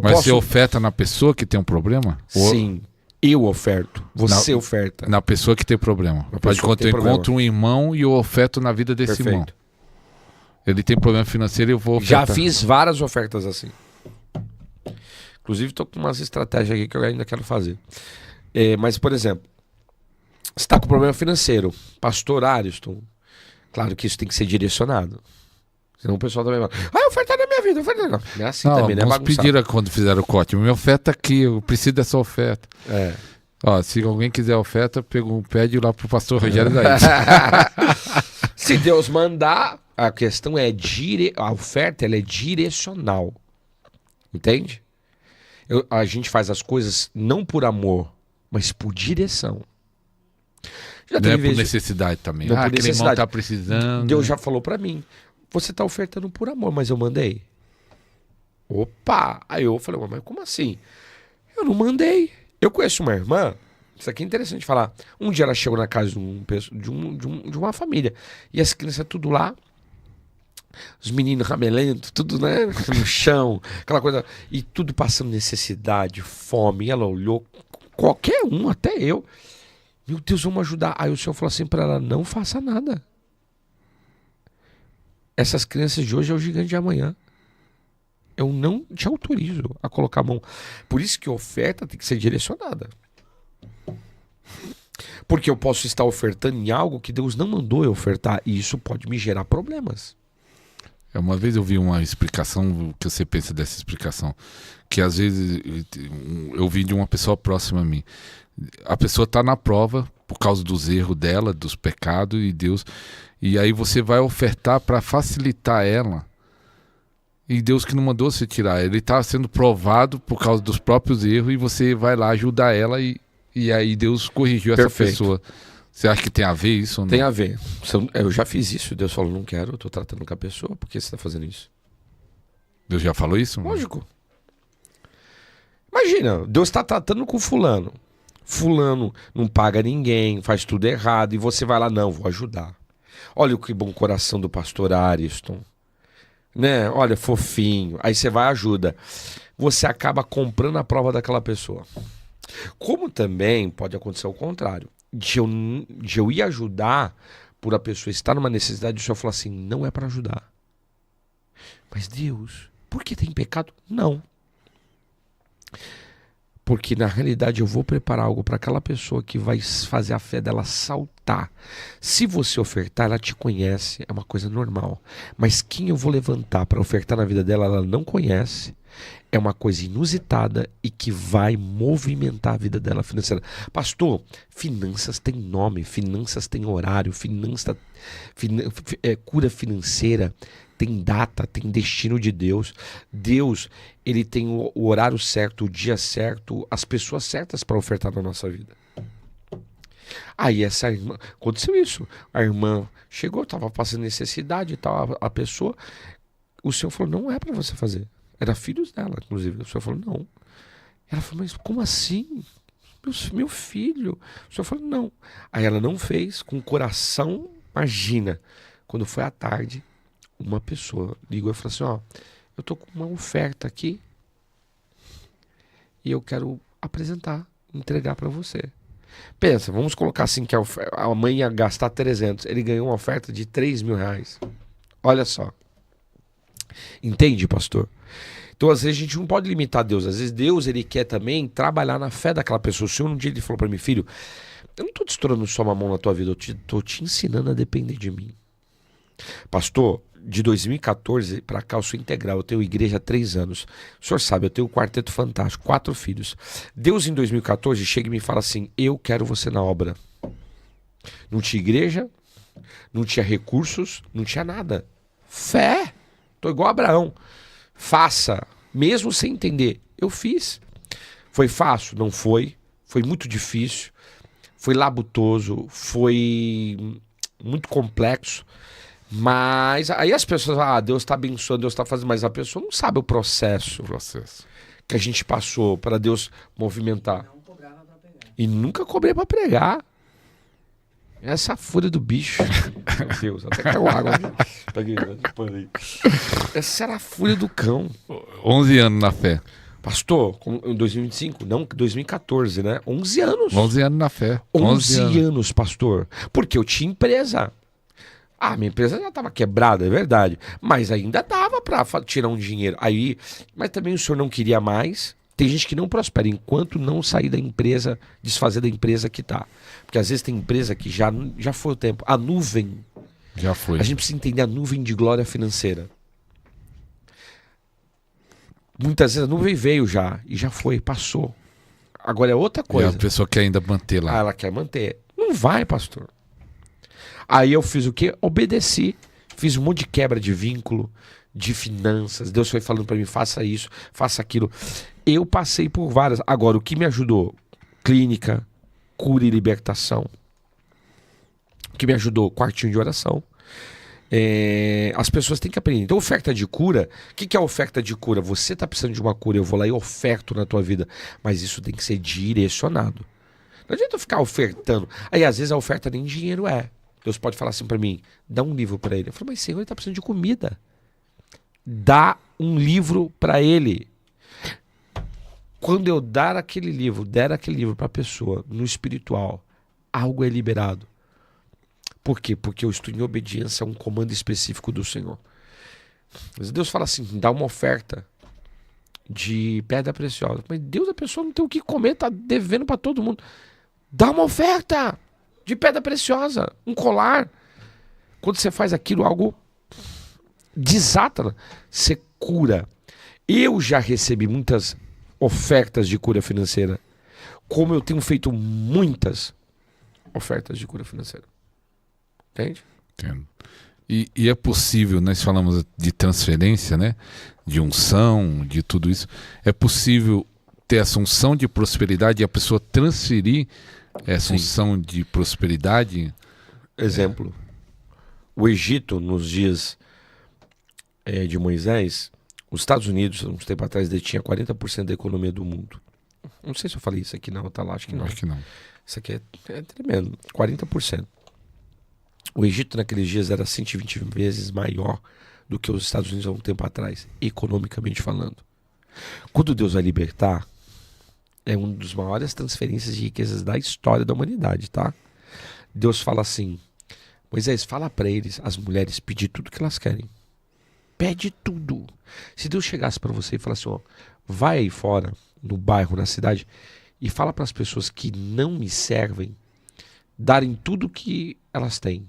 Mas você oferta na pessoa que tem um problema? Sim. Eu oferto. Você oferta. Na pessoa que tem problema. Pode quando eu encontro um irmão e eu oferto na vida desse irmão. Ele tem problema financeiro e eu vou ofertar. Já fiz várias ofertas assim. Inclusive estou com umas estratégias aqui que eu ainda quero fazer. Mas, por exemplo, você está com problema financeiro. Pastor Ariston, claro que isso tem que ser direcionado. Senão o pessoal também vai, ofertar na minha vida, ofertar não. Não é assim também, né? Vamos pedir quando fizeram o corte. Minha oferta aqui, eu preciso dessa oferta. Ó, se alguém quiser oferta, pede lá pro pastor Rogério daí. Se Deus mandar, a questão é a oferta ela é direcional. Entende? A gente faz as coisas não por amor, mas por direção. Não é por necessidade também. Não por aquele necessidade. irmão tá precisando. Deus já falou pra mim. Você tá ofertando por amor, mas eu mandei. Opa! Aí eu falei, mas como assim? Eu não mandei. Eu conheço uma irmã, isso aqui é interessante falar. Um dia ela chegou na casa de uma família. E as crianças tudo lá, os meninos ramelentos, tudo, né, no chão, aquela coisa. E tudo passando necessidade, fome. E ela olhou, qualquer um, até eu. Meu Deus, vamos ajudar. Aí o Senhor falou assim pra ela, não faça nada. Essas crianças de hoje é o gigante de amanhã. Eu não te autorizo a colocar a mão. Por isso que a oferta tem que ser direcionada. Porque eu posso estar ofertando em algo que Deus não mandou eu ofertar. E isso pode me gerar problemas. Uma vez eu vi uma explicação, o que você pensa dessa explicação? Que às vezes eu vi de uma pessoa próxima a mim. A pessoa está na prova por causa dos erros dela, dos pecados e Deus... E aí você vai ofertar para facilitar ela. E Deus que não mandou você tirar. Ele está sendo provado por causa dos próprios erros e você vai lá ajudar ela e aí Deus corrigiu essa pessoa. Você acha que tem a ver isso ou não? Tem a ver. Eu já fiz isso. Deus falou, não quero, eu estou tratando com a pessoa. Por que você está fazendo isso? Deus já falou isso? Lógico. Imagina, Deus está tratando com fulano. Fulano não paga ninguém, faz tudo errado. E você vai lá, não, vou ajudar. Olha que bom coração do pastor Ariston, né? Olha, fofinho. Aí você vai e ajuda. Você acaba comprando a prova daquela pessoa. Como também pode acontecer o contrário. De eu ir ajudar por a pessoa estar numa necessidade, o Senhor falar assim, não é para ajudar. Mas Deus, por que tem pecado? Não. Porque na realidade eu vou preparar algo para aquela pessoa que vai fazer a fé dela saltar. Se você ofertar, ela te conhece, é uma coisa normal. Mas quem eu vou levantar para ofertar na vida dela, ela não conhece. É uma coisa inusitada e que vai movimentar a vida dela financeira. Pastor, finanças tem nome, finanças tem horário, cura financeira tem data, tem destino de Deus. Deus, ele tem o horário certo, o dia certo, as pessoas certas para ofertar na nossa vida. Aí essa irmã, aconteceu isso. A irmã chegou, estava passando necessidade e tal, a pessoa, o Senhor falou, não é para você fazer. Era filhos dela, inclusive. O Senhor falou, não. Ela falou, mas como assim? Meu filho. O Senhor falou, não. Aí ela não fez, com o coração, imagina. Quando foi à tarde, uma pessoa ligou e falou assim, ó, eu tô com uma oferta aqui e eu quero apresentar, entregar para você. Pensa, vamos colocar assim que a mãe ia gastar 300, ele ganhou uma oferta de 3.000 reais. Olha só. Entende, pastor? Então, às vezes, a gente não pode limitar Deus. Às vezes, Deus, ele quer também trabalhar na fé daquela pessoa. O Senhor, um dia, ele falou para mim, filho, eu não estou te estourando só uma mão na tua vida, eu estou te ensinando a depender de mim. Pastor, de 2014 para cá, eu sou integral. Eu tenho igreja há 3 anos. O senhor sabe, eu tenho um quarteto fantástico, 4 filhos. Deus, em 2014, chega e me fala assim: eu quero você na obra. Não tinha igreja, não tinha recursos, não tinha nada. Fé. Tô igual Abraão. Faça, mesmo sem entender. Eu fiz. Foi fácil? Não foi. Foi muito difícil. Foi labutoso. Foi muito complexo. Mas aí as pessoas falam: Deus está abençoando, Deus está fazendo. Mas a pessoa não sabe o processo que a gente passou para Deus movimentar. Não cobrava pra pegar. E nunca cobrei para pregar. Essa fúria do bicho. Meu Deus, até caiu água. Essa era a fúria do cão. 11 anos na fé. Pastor, em 2025? Não, 2014, né? 11 anos. 11 anos na fé. 11 anos, pastor. Porque eu tinha empresa. Minha empresa já estava quebrada, é verdade. Mas ainda dava para tirar um dinheiro. Mas também o senhor não queria mais. Tem gente que não prospera enquanto não sair da empresa, desfazer da empresa que tá. Porque às vezes tem empresa que já foi o tempo. A nuvem. Já foi. A gente precisa entender a nuvem de glória financeira. Muitas vezes a nuvem veio já. E já foi, passou. Agora é outra coisa. E a pessoa quer ainda manter lá. Ela quer manter. Não vai, pastor. Aí eu fiz o quê? Obedeci. Fiz um monte de quebra de vínculo, de finanças. Deus foi falando para mim: faça isso, faça aquilo. Eu passei por várias. Agora, o que me ajudou? Clínica, cura e libertação. O que me ajudou? Quartinho de oração. As pessoas têm que aprender. Então, oferta de cura. O que é oferta de cura? Você está precisando de uma cura, eu vou lá e oferto na tua vida. Mas isso tem que ser direcionado. Não adianta eu ficar ofertando. Aí, às vezes, a oferta nem dinheiro é. Deus pode falar assim para mim: dá um livro para ele. Eu falo: mas Senhor, ele está precisando de comida. Dá um livro para ele. Quando eu der aquele livro para a pessoa, no espiritual, algo é liberado. Por quê? Porque eu estou em obediência a um comando específico do Senhor. Mas Deus fala assim: dá uma oferta de pedra preciosa. Mas Deus, a pessoa não tem o que comer, tá devendo para todo mundo. Dá uma oferta de pedra preciosa, um colar. Quando você faz aquilo, algo desata, você cura. Eu já recebi muitas ofertas de cura financeira, como eu tenho feito muitas ofertas de cura financeira. Entende? Entendo. E é possível, nós falamos de transferência, né? De unção, de tudo isso. É possível ter essa unção de prosperidade e a pessoa transferir essa unção de prosperidade? Exemplo. O Egito, nos dias de Moisés, os Estados Unidos, uns tempo atrás, detinha 40% da economia do mundo. Não sei se eu falei isso aqui não, tá lá, acho que não. Acho que não. Isso aqui é tremendo, 40%. O Egito naqueles dias era 120 vezes maior do que os Estados Unidos há um tempo atrás, economicamente falando. Quando Deus vai libertar, é uma das maiores transferências de riquezas da história da humanidade, tá? Deus fala assim: Moisés, fala para eles, as mulheres, pedir tudo que elas querem. Pede tudo. Se Deus chegasse para você e falasse: ó, vai aí fora, no bairro, na cidade, e fala para as pessoas que não me servem darem tudo que elas têm.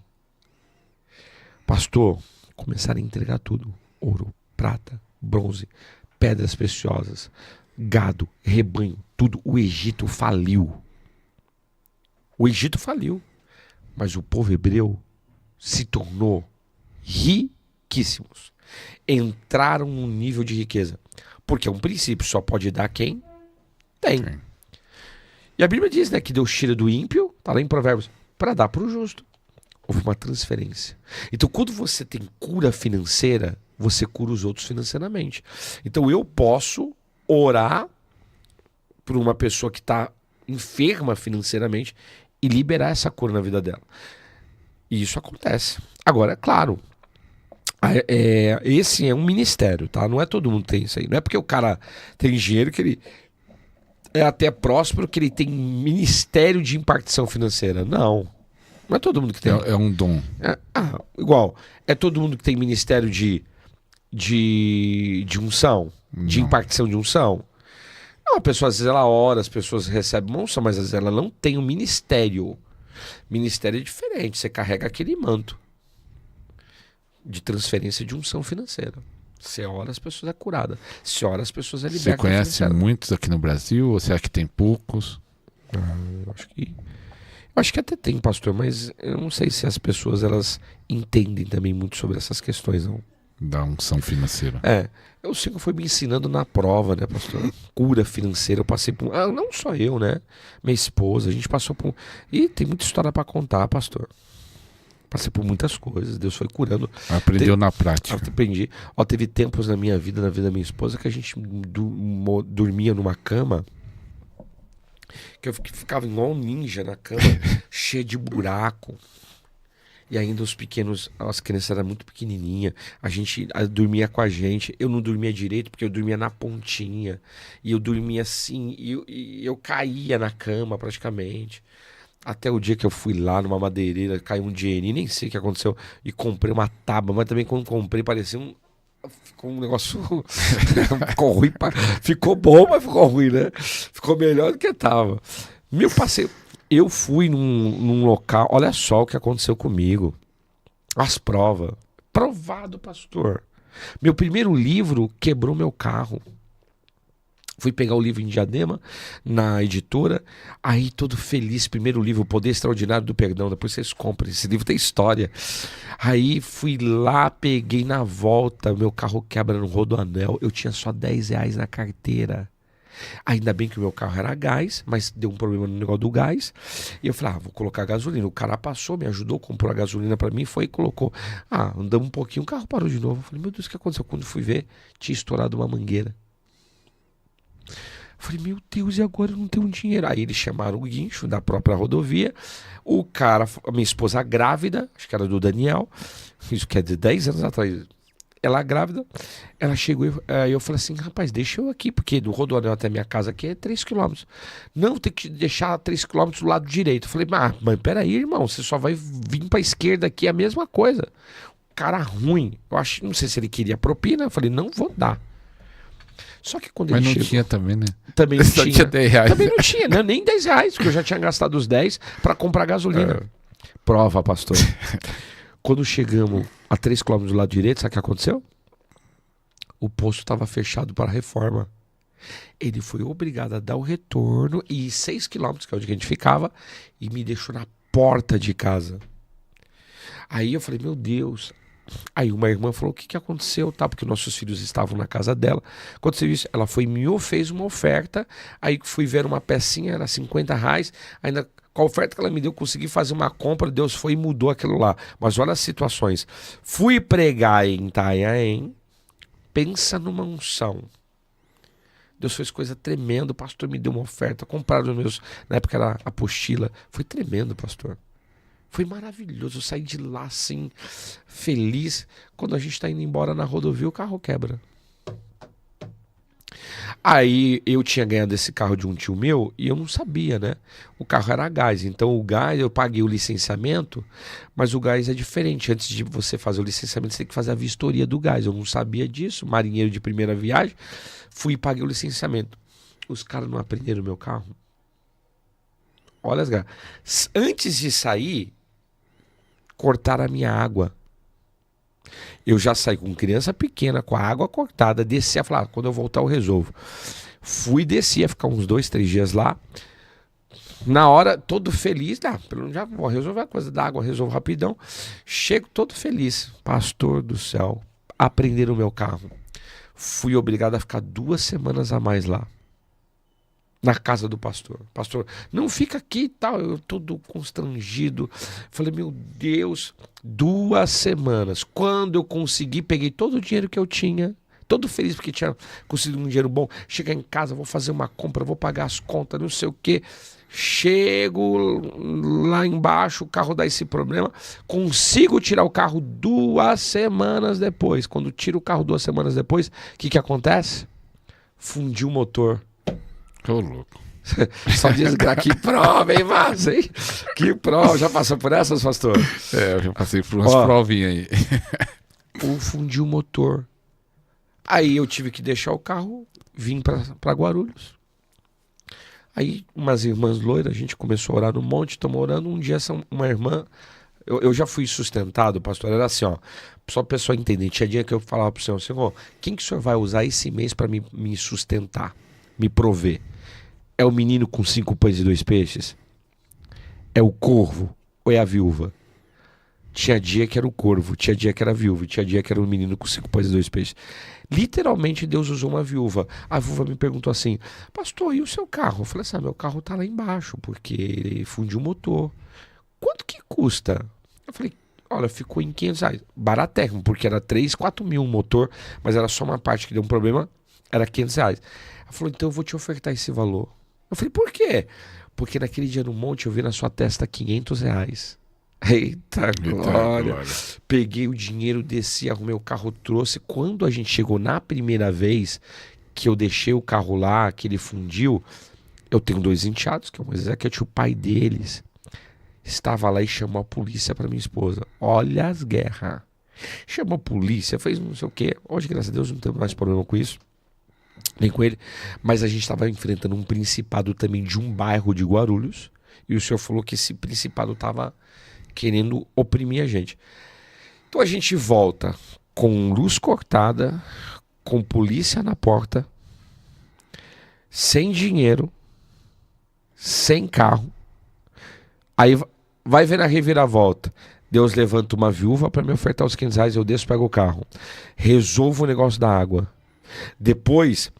Pastor, começarem a entregar tudo: ouro, prata, bronze, pedras preciosas, gado, rebanho, tudo. O Egito faliu. O Egito faliu. Mas o povo hebreu se tornou riquíssimos. Entraram num nível de riqueza. Porque é um princípio, só pode dar quem tem. Sim. E a Bíblia diz, né, que Deus tira do ímpio, tá lá em Provérbios, para dar para o justo. Houve uma transferência. Então, quando você tem cura financeira, você cura os outros financeiramente. Então, eu posso orar por uma pessoa que está enferma financeiramente e liberar essa cura na vida dela. E isso acontece. Agora, é claro, esse é um ministério, tá? Não é todo mundo que tem isso aí. Não é porque o cara tem dinheiro que ele é até próspero que ele tem ministério de impartição financeira. Não. Não é todo mundo que tem. É um dom. Igual. É todo mundo que tem ministério de unção? De Não. impartição de unção? Não, a pessoa, às vezes, ela ora, as pessoas recebem uma unção, mas às vezes ela não tem um ministério. Ministério é diferente. Você carrega aquele manto. de transferência de unção financeira. Você ora, as pessoas é curada. Se ora, as pessoas é Você liberta. conhece muitos aqui no Brasil? Ou você acha que tem poucos? Eu acho que até tem, pastor, mas eu não sei se as pessoas elas entendem também muito sobre essas questões, não. Da unção financeira. Eu sei que foi me ensinando na prova, né, pastor? Cura financeira, eu passei por... não só eu, né? Minha esposa, a gente passou por... E tem muita história pra contar, pastor. Passei por muitas coisas, Deus foi curando. Aprendeu na prática. Aprendi. Teve tempos na minha vida, na vida da minha esposa, que a gente dormia numa cama, que eu ficava igual um ninja na cama, cheio de buraco. E ainda os pequenos, as crianças eram muito pequenininhas, a gente dormia com a gente, eu não dormia direito porque eu dormia na pontinha, e eu dormia assim, e eu caía na cama praticamente. Até o dia que eu fui lá numa madeireira, caiu um dinheirinho, nem sei o que aconteceu, e comprei uma tábua, mas também quando comprei parecia ficou um negócio, ficou ruim, ficou bom, mas ficou ruim, né? Ficou melhor do que tava. Meu parceiro... Eu fui num local, olha só o que aconteceu comigo. As provas. Provado, pastor. Meu primeiro livro quebrou meu carro. Fui pegar o livro em Diadema, na editora, aí todo feliz, primeiro livro, O Poder Extraordinário do Perdão, depois vocês comprem, esse livro tem história. Aí fui lá, peguei na volta, meu carro quebra no Rodoanel, eu tinha só R$10 na carteira. Ainda bem que o meu carro era gás, mas deu um problema no negócio do gás. E eu falei, vou colocar gasolina. O cara passou, me ajudou, comprou a gasolina pra mim, foi e colocou. Andamos um pouquinho, o carro parou de novo. Eu falei, meu Deus, o que aconteceu? Quando fui ver, tinha estourado uma mangueira. Eu falei, meu Deus, e agora eu não tenho dinheiro? Aí eles chamaram o guincho da própria rodovia. O cara, a minha esposa grávida, acho que era do Daniel, isso quer dizer 10 anos atrás. Ela grávida, ela chegou e eu falei assim, rapaz, deixa eu aqui, porque do Rodoanel até minha casa aqui é 3 km. Não, tem que deixar 3 km do lado direito. Eu falei, mas peraí, irmão, você só vai vir pra esquerda aqui, é a mesma coisa. Cara ruim, eu acho, não sei se ele queria propina, eu falei, não vou dar. Só que quando mas ele não chegou... tinha também, né? Também não Só tinha. tinha R$10. Também não tinha, né? Nem R$10, porque eu já tinha gastado os 10 pra comprar gasolina. Prova, pastor. Quando chegamos a 3 km do lado direito, sabe o que aconteceu? O posto estava fechado para reforma. Ele foi obrigado a dar o retorno e ir 6 km, que é onde a gente ficava, e me deixou na porta de casa. Aí eu falei, meu Deus. Aí uma irmã falou, o que aconteceu? Porque nossos filhos estavam na casa dela. Aconteceu isso, ela fez uma oferta, aí fui ver uma pecinha, era R$50, ainda com a oferta que ela me deu, consegui fazer uma compra, Deus foi e mudou aquilo lá. Mas olha as situações. Fui pregar em Itanhaém, pensa numa unção. Deus fez coisa tremenda, o pastor me deu uma oferta, compraram os meus, na época era apostila, foi tremendo, pastor. Foi maravilhoso, eu saí de lá assim, feliz. Quando a gente está indo embora na rodovia, o carro quebra. Aí eu tinha ganhado esse carro de um tio meu e eu não sabia, né? O carro era a gás, então o gás, eu paguei o licenciamento, mas o gás é diferente. Antes de você fazer o licenciamento, você tem que fazer a vistoria do gás. Eu não sabia disso, marinheiro de primeira viagem. Fui e paguei o licenciamento. Os caras não apreenderam o meu carro. Olha as garas. Antes de sair, cortaram a minha água. Eu já saí com criança pequena, com a água cortada, descia, falava, quando eu voltar eu resolvo. Fui, descia, ficar uns 2, 3 dias lá. Na hora, todo feliz, já vou resolver a coisa da água, resolvo rapidão. Chego todo feliz. Pastor do céu, apreenderam o meu carro. Fui obrigado a ficar 2 semanas a mais lá. Na casa do pastor. Pastor, não fica aqui e tal. Eu todo constrangido. Falei, meu Deus, 2 semanas. Quando eu consegui, peguei todo o dinheiro que eu tinha. Todo feliz porque tinha conseguido um dinheiro bom. Chegar em casa, vou fazer uma compra, vou pagar as contas, não sei o quê. Chego lá embaixo, o carro dá esse problema. Consigo tirar o carro 2 semanas depois. Quando tiro o carro 2 semanas depois, o que acontece? Fundiu o motor. Ô, louco. Só diz que prova, hein, Márcio? Hein? Que prova. Já passou por essas, pastor? Eu já passei por umas provinhas aí. Fundiu o motor. Aí eu tive que deixar o carro, vim pra Guarulhos. Aí umas irmãs loiras, a gente começou a orar no monte, estamos orando. Um dia uma irmã Eu já fui sustentado, pastor, era assim, ó. Só pra pessoa entender. Tinha dia que eu falava pro Senhor, quem que o senhor vai usar esse mês pra me sustentar, me prover? É o menino com 5 pães e 2 peixes? É o corvo ou é a viúva? Tinha dia que era o corvo, tinha dia que era a viúva, tinha dia que era o menino com 5 pães e 2 peixes. Literalmente Deus usou uma viúva. A viúva me perguntou assim, pastor, e o seu carro? Eu falei assim, meu carro tá lá embaixo, porque ele fundiu o motor. Quanto que custa? Eu falei, olha, ficou em R$ 500. Baratérrimo, porque era 3, 4 mil o motor, mas era só uma parte que deu um problema, era R$ 500. Ela falou, então eu vou te ofertar esse valor. Eu falei, por quê? Porque naquele dia no monte eu vi na sua testa R$ 500. Eita glória. Peguei o dinheiro, desci, arrumei o carro, trouxe. Quando a gente chegou na primeira vez que eu deixei o carro lá, que ele fundiu, eu tenho 2 enteados, que é o Ezequiel, o pai deles estava lá e chamou a polícia para minha esposa. Olha as guerras. Chamou a polícia, fez não sei o quê. Hoje, graças a Deus, não temos mais problema com isso, nem com ele. Mas a gente estava enfrentando um principado também de um bairro de Guarulhos. E o senhor falou que esse principado estava querendo oprimir a gente. Então a gente volta com luz cortada, com polícia na porta, sem dinheiro, sem carro. Aí vai ver na reviravolta. Deus levanta uma viúva para me ofertar os R$ 500, eu desço, pego o carro. Resolvo o negócio da água. Depois,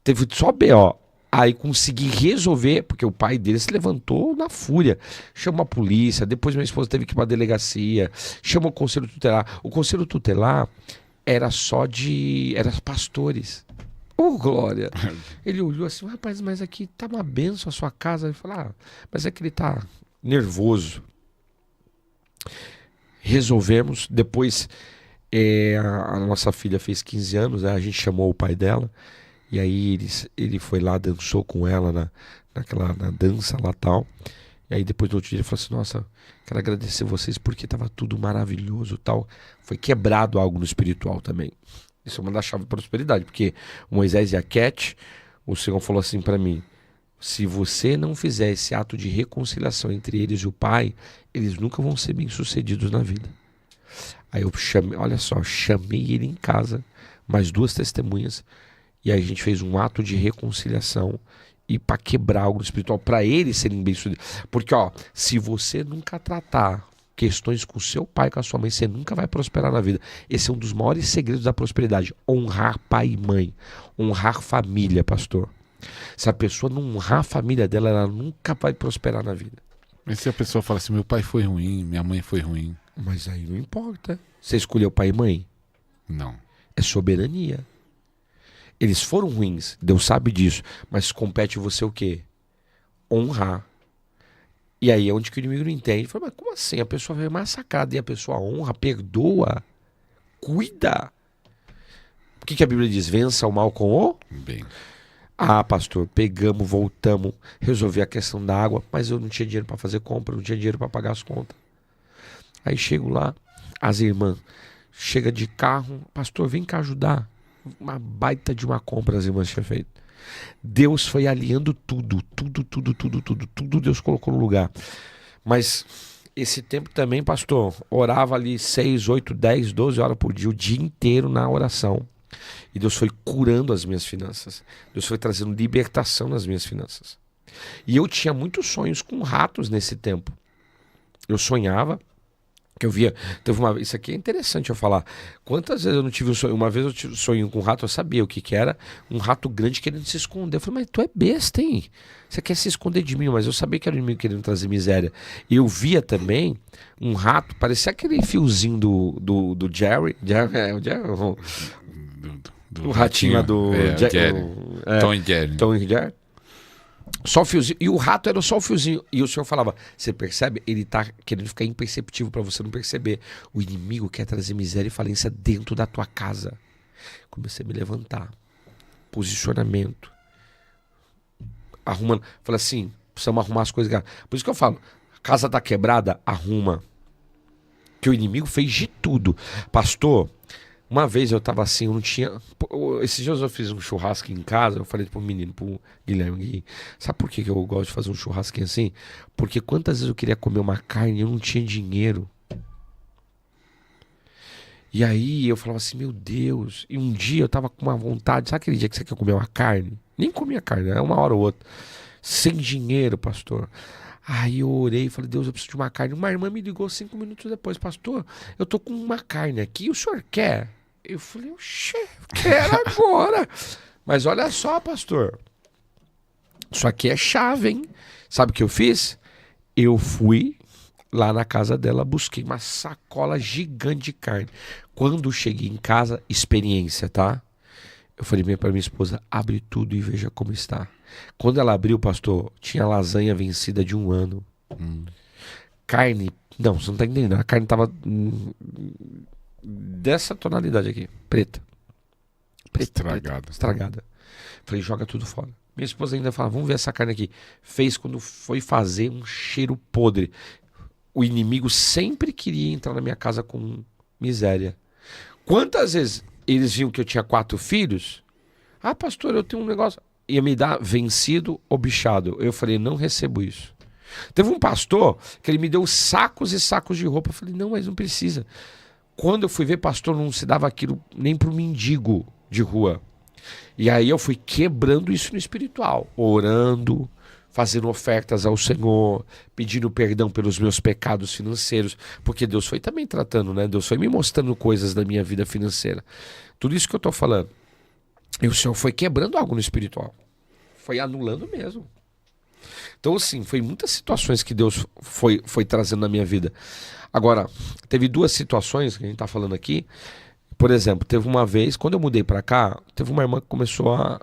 teve só B.O. Aí consegui resolver, porque o pai dele se levantou na fúria. Chamou a polícia, depois minha esposa teve que ir para a delegacia, chamou o conselho tutelar. O conselho tutelar era só de... era pastores. Oh, glória! Ele olhou assim, rapaz, mas aqui tá uma benção a sua casa. Ele falou, mas é que ele tá nervoso. Resolvemos. Depois a nossa filha fez 15 anos, né? A gente chamou o pai dela. E aí ele foi lá, dançou com ela na dança lá tal. E aí depois no outro dia ele falou assim, nossa, quero agradecer vocês porque estava tudo maravilhoso tal. Foi quebrado algo no espiritual também. Isso é uma das chaves para a prosperidade, porque o Moisés e a Cat, o Senhor falou assim para mim, se você não fizer esse ato de reconciliação entre eles e o pai, eles nunca vão ser bem-sucedidos na vida. Aí eu chamei, olha só, chamei ele em casa, mais 2 testemunhas, e aí a gente fez um ato de reconciliação e para quebrar algo espiritual, para eles serem bem-sucedidos. Porque, se você nunca tratar questões com seu pai, com a sua mãe, você nunca vai prosperar na vida. Esse é um dos maiores segredos da prosperidade. Honrar pai e mãe. Honrar família, pastor. Se a pessoa não honrar a família dela, ela nunca vai prosperar na vida. Mas se a pessoa fala assim, meu pai foi ruim, minha mãe foi ruim. Mas aí não importa. Você escolheu pai e mãe? Não. É soberania. Eles foram ruins, Deus sabe disso, mas compete você o quê? Honrar. E aí é onde que o inimigo não entende. Fala, mas como assim? A pessoa foi massacrada e a pessoa honra, perdoa, cuida. O que a Bíblia diz? Vença o mal com o bem. Pastor, pegamos, voltamos, resolvi a questão da água, mas eu não tinha dinheiro para fazer compra, não tinha dinheiro para pagar as contas. Aí chego lá, as irmãs chega de carro, pastor, vem cá ajudar. Uma baita de uma compra as irmãs tinham feito. Deus foi alinhando tudo Deus colocou no lugar. Mas esse tempo também, pastor, orava ali 6, 8, 10, 12 horas por dia, o dia inteiro na oração. E Deus foi curando as minhas finanças. Deus foi trazendo libertação nas minhas finanças. E eu tinha muitos sonhos com ratos nesse tempo. Eu sonhava que eu via, isso aqui é interessante eu falar. Quantas vezes eu não tive um sonho? Uma vez eu tive um sonho com um rato, eu sabia o que era, um rato grande querendo se esconder. Eu falei, mas tu é besta, hein? Você quer se esconder de mim, mas eu sabia que era o inimigo querendo trazer miséria. E eu via também um rato, parecia aquele fiozinho do Jerry. Do ratinho lá do Jerry. Tom e Jerry. Tom e Jerry. Só o fiozinho. E o rato era só o fiozinho. E o senhor falava, você percebe? Ele tá querendo ficar imperceptível para você não perceber. O inimigo quer trazer miséria e falência dentro da tua casa. Comecei a me levantar. Posicionamento. Arrumando. Falei assim, precisamos arrumar as coisas. Por isso que eu falo, a casa tá quebrada, arruma. Que o inimigo fez de tudo. Pastor, uma vez eu tava assim, eu não tinha... Esses dias eu fiz um churrasco em casa, eu falei pro menino, pro Guilherme, sabe por que eu gosto de fazer um churrasquinho assim? Porque quantas vezes eu queria comer uma carne e eu não tinha dinheiro. E aí eu falava assim, meu Deus. E um dia eu tava com uma vontade, sabe aquele dia que você quer comer uma carne? Nem comia carne, é uma hora ou outra. Sem dinheiro, pastor. Aí eu orei e falei, Deus, eu preciso de uma carne. Uma irmã me ligou 5 minutos depois, pastor, eu tô com uma carne aqui, o senhor quer? Eu falei, oxê, quero agora. Mas olha só, pastor, isso aqui é chave, hein? Sabe o que eu fiz? Eu fui lá na casa dela, busquei uma sacola gigante de carne. Quando cheguei em casa, experiência, tá? Eu falei pra minha esposa, abre tudo e veja como está. Quando ela abriu, pastor, tinha lasanha vencida de 1 ano. Carne, não, você não tá entendendo. A carne tava dessa tonalidade aqui, preta. Estragada. Estragada. Falei, joga tudo fora. Minha esposa ainda fala, vamos ver essa carne aqui. Fez quando foi fazer um cheiro podre. O inimigo sempre queria entrar na minha casa com miséria. Quantas vezes eles viam que eu tinha 4 filhos? Ah, pastor, eu tenho um negócio. Ia me dar vencido ou bichado. Eu falei, não recebo isso. Teve um pastor que ele me deu sacos e sacos de roupa. Eu falei, não, mas não precisa. Quando eu fui ver, pastor, não se dava aquilo nem pro mendigo de rua. E aí eu fui quebrando isso no espiritual, orando, fazendo ofertas ao Senhor, pedindo perdão pelos meus pecados financeiros, porque Deus foi também tratando, né? Deus foi me mostrando coisas da minha vida financeira. Tudo isso que eu tô falando. E o Senhor foi quebrando algo no espiritual. Foi anulando mesmo. Então, assim, foi muitas situações que Deus foi trazendo na minha vida. Agora, teve 2 situações que a gente tá falando aqui. Por exemplo, teve uma vez, quando eu mudei pra cá, teve uma irmã que começou a...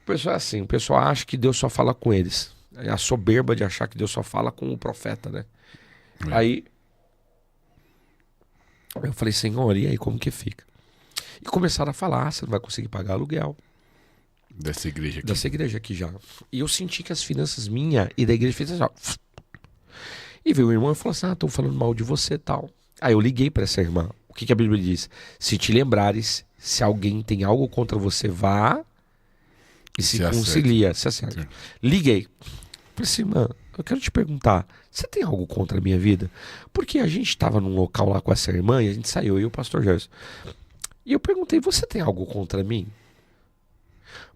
O pessoal é assim, o pessoal acha que Deus só fala com eles. É a soberba de achar que Deus só fala com o profeta, né? Aí, eu falei, Senhor, e aí como que fica? E começaram a falar, você não vai conseguir pagar aluguel. Dessa igreja aqui. Dessa igreja aqui já. E eu senti que as finanças minha e da igreja fez assim, ó. E veio o irmão e falou assim, estão falando mal de você e tal. Aí eu liguei pra essa irmã. O que a Bíblia diz? Se te lembrares, se alguém tem algo contra você, vá e se concilia, se acerte. Liguei. Falei assim, irmã, eu quero te perguntar, você tem algo contra a minha vida? Porque a gente estava num local lá com essa irmã e a gente saiu, eu e o pastor Gerson. E eu perguntei, você tem algo contra mim?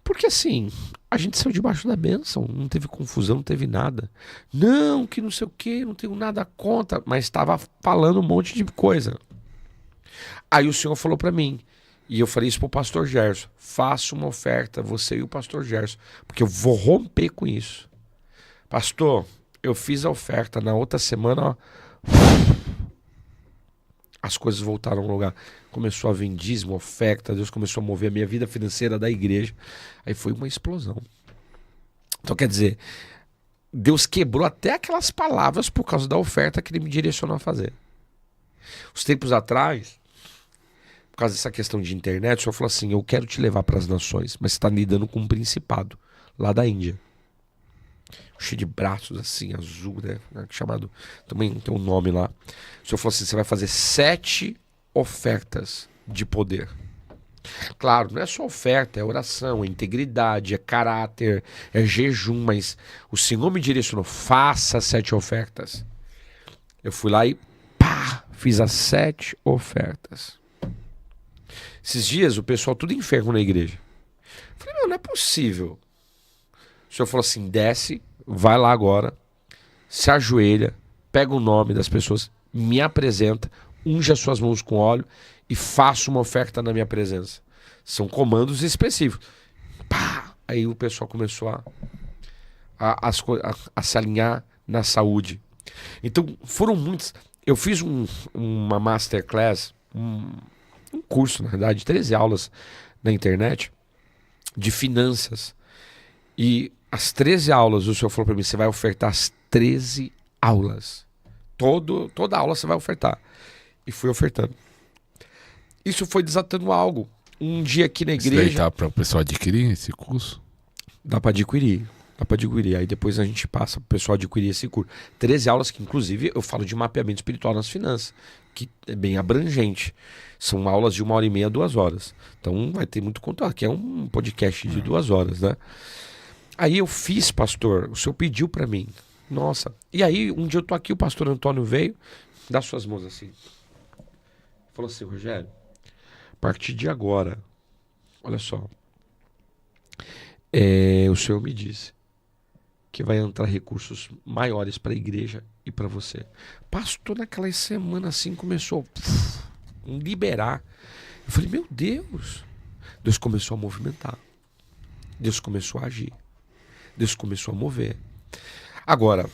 Porque assim, a gente saiu debaixo da bênção, não teve confusão, não teve nada. Não, que não sei o que, não tenho nada contra, mas estava falando um monte de coisa. Aí o Senhor falou para mim, e eu falei isso pro pastor Gerson, faça uma oferta, você e o pastor Gerson, porque eu vou romper com isso. Pastor, eu fiz a oferta, na outra semana, ó, as coisas voltaram ao lugar. Começou a vir dízimo, oferta, Deus começou a mover a minha vida financeira da igreja. Aí foi uma explosão. Então quer dizer, Deus quebrou até aquelas palavras por causa da oferta que Ele me direcionou a fazer. Os tempos atrás, por causa dessa questão de internet, o Senhor falou assim, eu quero te levar para as nações, mas você está lidando com um principado lá da Índia. Cheio de braços assim, azul, né? Chamado, também tem um nome lá. O Senhor falou assim, você vai fazer 7 ofertas de poder. Claro, não é só oferta, é oração, é integridade, é caráter, é jejum, mas o Senhor me direcionou, faça 7 ofertas. Eu fui lá e pá, fiz as 7 ofertas. Esses dias o pessoal tudo enfermo na igreja. Eu falei, não é possível. O Senhor falou assim, desce, vai lá agora, se ajoelha, pega o nome das pessoas, me apresenta, unge as suas mãos com óleo e faça uma oferta na minha presença. São comandos específicos. Pá! Aí o pessoal começou a se alinhar na saúde. Então foram muitos. Eu fiz uma masterclass, um curso, na verdade, 13 aulas na internet de finanças. E as 13 aulas, o Senhor falou para mim, você vai ofertar as 13 aulas. Toda aula você vai ofertar. E fui ofertando. Isso foi desatando algo. Um dia aqui na igreja... Isso daí tá para o pessoal adquirir esse curso? Dá para adquirir. Aí depois a gente passa para o pessoal adquirir esse curso. 13 aulas que, inclusive, eu falo de mapeamento espiritual nas finanças, que é bem abrangente. São aulas de 1h30 a 2 horas. Então vai ter muito conteúdo. Aqui é um podcast de 2 horas, né? Aí eu fiz, pastor, o senhor pediu para mim. Nossa. E aí, um dia eu tô aqui, o pastor Antônio veio, dá suas mãos assim. Falou assim, Rogério, a partir de agora, olha só, o senhor me disse que vai entrar recursos maiores para a igreja e para você. Pastor, naquela semana assim começou a liberar. Eu falei, meu Deus. Deus começou a movimentar. Deus começou a agir. Deus começou a mover. Agora,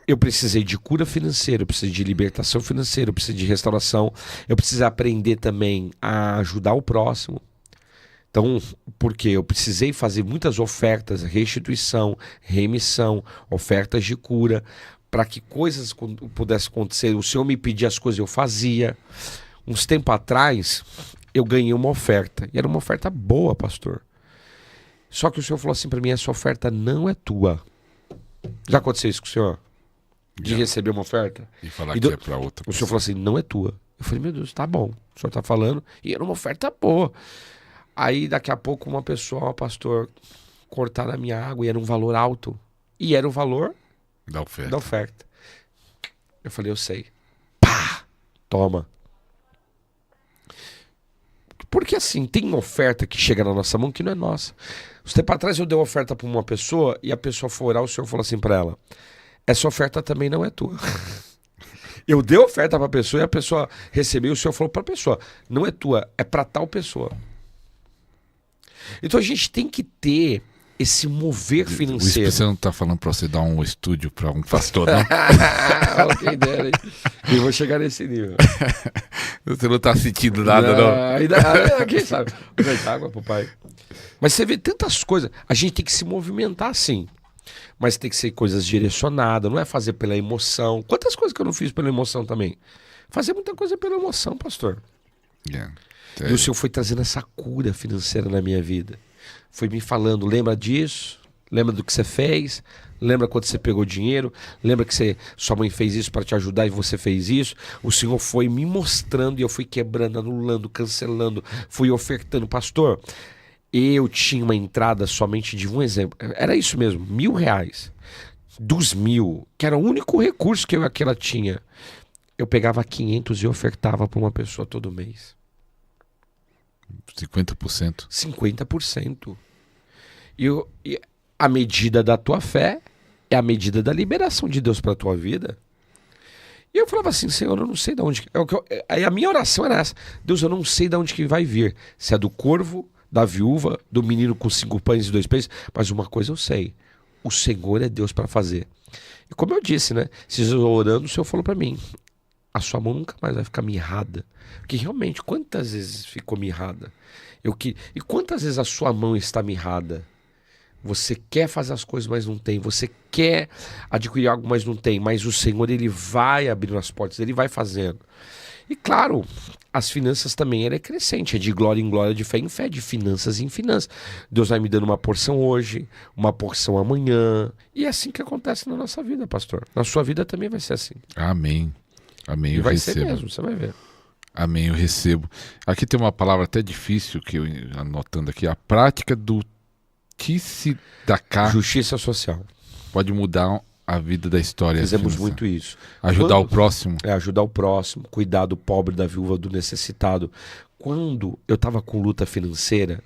eu precisei de cura financeira, eu precisei de libertação financeira, eu precisei de restauração, eu precisei aprender também a ajudar o próximo. Então, porque eu precisei fazer muitas ofertas, restituição, remissão, ofertas de cura, para que coisas pudessem acontecer. O Senhor me pedia as coisas, eu fazia. Uns tempo atrás, eu ganhei uma oferta. E era uma oferta boa, pastor. Só que o Senhor falou assim para mim, essa oferta não é tua. Já aconteceu isso com o Senhor? De receber uma oferta? E falar que é para outra pessoa. O Senhor falou assim, não é tua. Eu falei, meu Deus, tá bom. O Senhor tá falando. E era uma oferta boa. Aí daqui a pouco uma pessoa, pastor, cortar a minha água e era um valor alto. E era o valor da oferta. Eu falei, eu sei. Pá! Toma. Porque assim, tem uma oferta que chega na nossa mão que não é nossa. Um tempo atrás eu dei uma oferta para uma pessoa e a pessoa foi orar, o Senhor falou assim para ela, essa oferta também não é tua. Eu dei oferta para a pessoa e a pessoa recebeu, o Senhor falou para a pessoa, não é tua, é para tal pessoa. Então a gente tem que ter esse mover financeiro. Você não está falando para você dar um estúdio para um pastor, não? Quem dera, hein? Eu vou chegar nesse nível. Você não está sentindo nada, não? Quem sabe? Vai água pro pai. Mas você vê tantas coisas. A gente tem que se movimentar sim. Mas tem que ser coisas direcionadas. Não é fazer pela emoção. Quantas coisas que eu não fiz pela emoção também? Fazer muita coisa pela emoção, pastor. E o Senhor foi trazendo essa cura financeira na minha vida. Foi me falando, lembra disso? Lembra do que você fez? Lembra quando você pegou dinheiro? Lembra que sua mãe fez isso para te ajudar e você fez isso? O Senhor foi me mostrando e eu fui quebrando, anulando, cancelando, fui ofertando. Pastor, eu tinha uma entrada somente de um exemplo. Era isso mesmo, R$1.000. Dos 1.000, que era o único recurso que aquela tinha. Eu pegava 500 e ofertava para uma pessoa todo mês. 50%. 50%. E a medida da tua fé é a medida da liberação de Deus para a tua vida. E eu falava assim, Senhor, eu não sei de onde... Aí a minha oração era essa. Deus, eu não sei de onde que vai vir. Se é do corvo, da viúva, do menino com 5 pães e 2 peixes. Mas uma coisa eu sei. O Senhor é Deus para fazer. E como eu disse, né? Se eu orando, o Senhor falou para mim, a sua mão nunca mais vai ficar mirrada. Porque realmente, quantas vezes ficou mirrada? E quantas vezes a sua mão está mirrada? Você quer fazer as coisas, mas não tem. Você quer adquirir algo, mas não tem. Mas o Senhor, Ele vai abrindo as portas, Ele vai fazendo. E claro, as finanças também, ela é crescente. É de glória em glória, de fé em fé, de finanças em finanças. Deus vai me dando uma porção hoje, uma porção amanhã. E é assim que acontece na nossa vida, pastor. Na sua vida também vai ser assim. Amém. Amém, eu vai recebo. Ser mesmo, você vai ver. Amém, eu recebo. Aqui tem uma palavra até difícil que eu anotando aqui. A prática do tzedakah. Justiça social. Pode mudar a vida da história. Fizemos muito isso. Ajudar o próximo. Ajudar o próximo, cuidar do pobre, da viúva, do necessitado. Quando eu estava com luta financeira,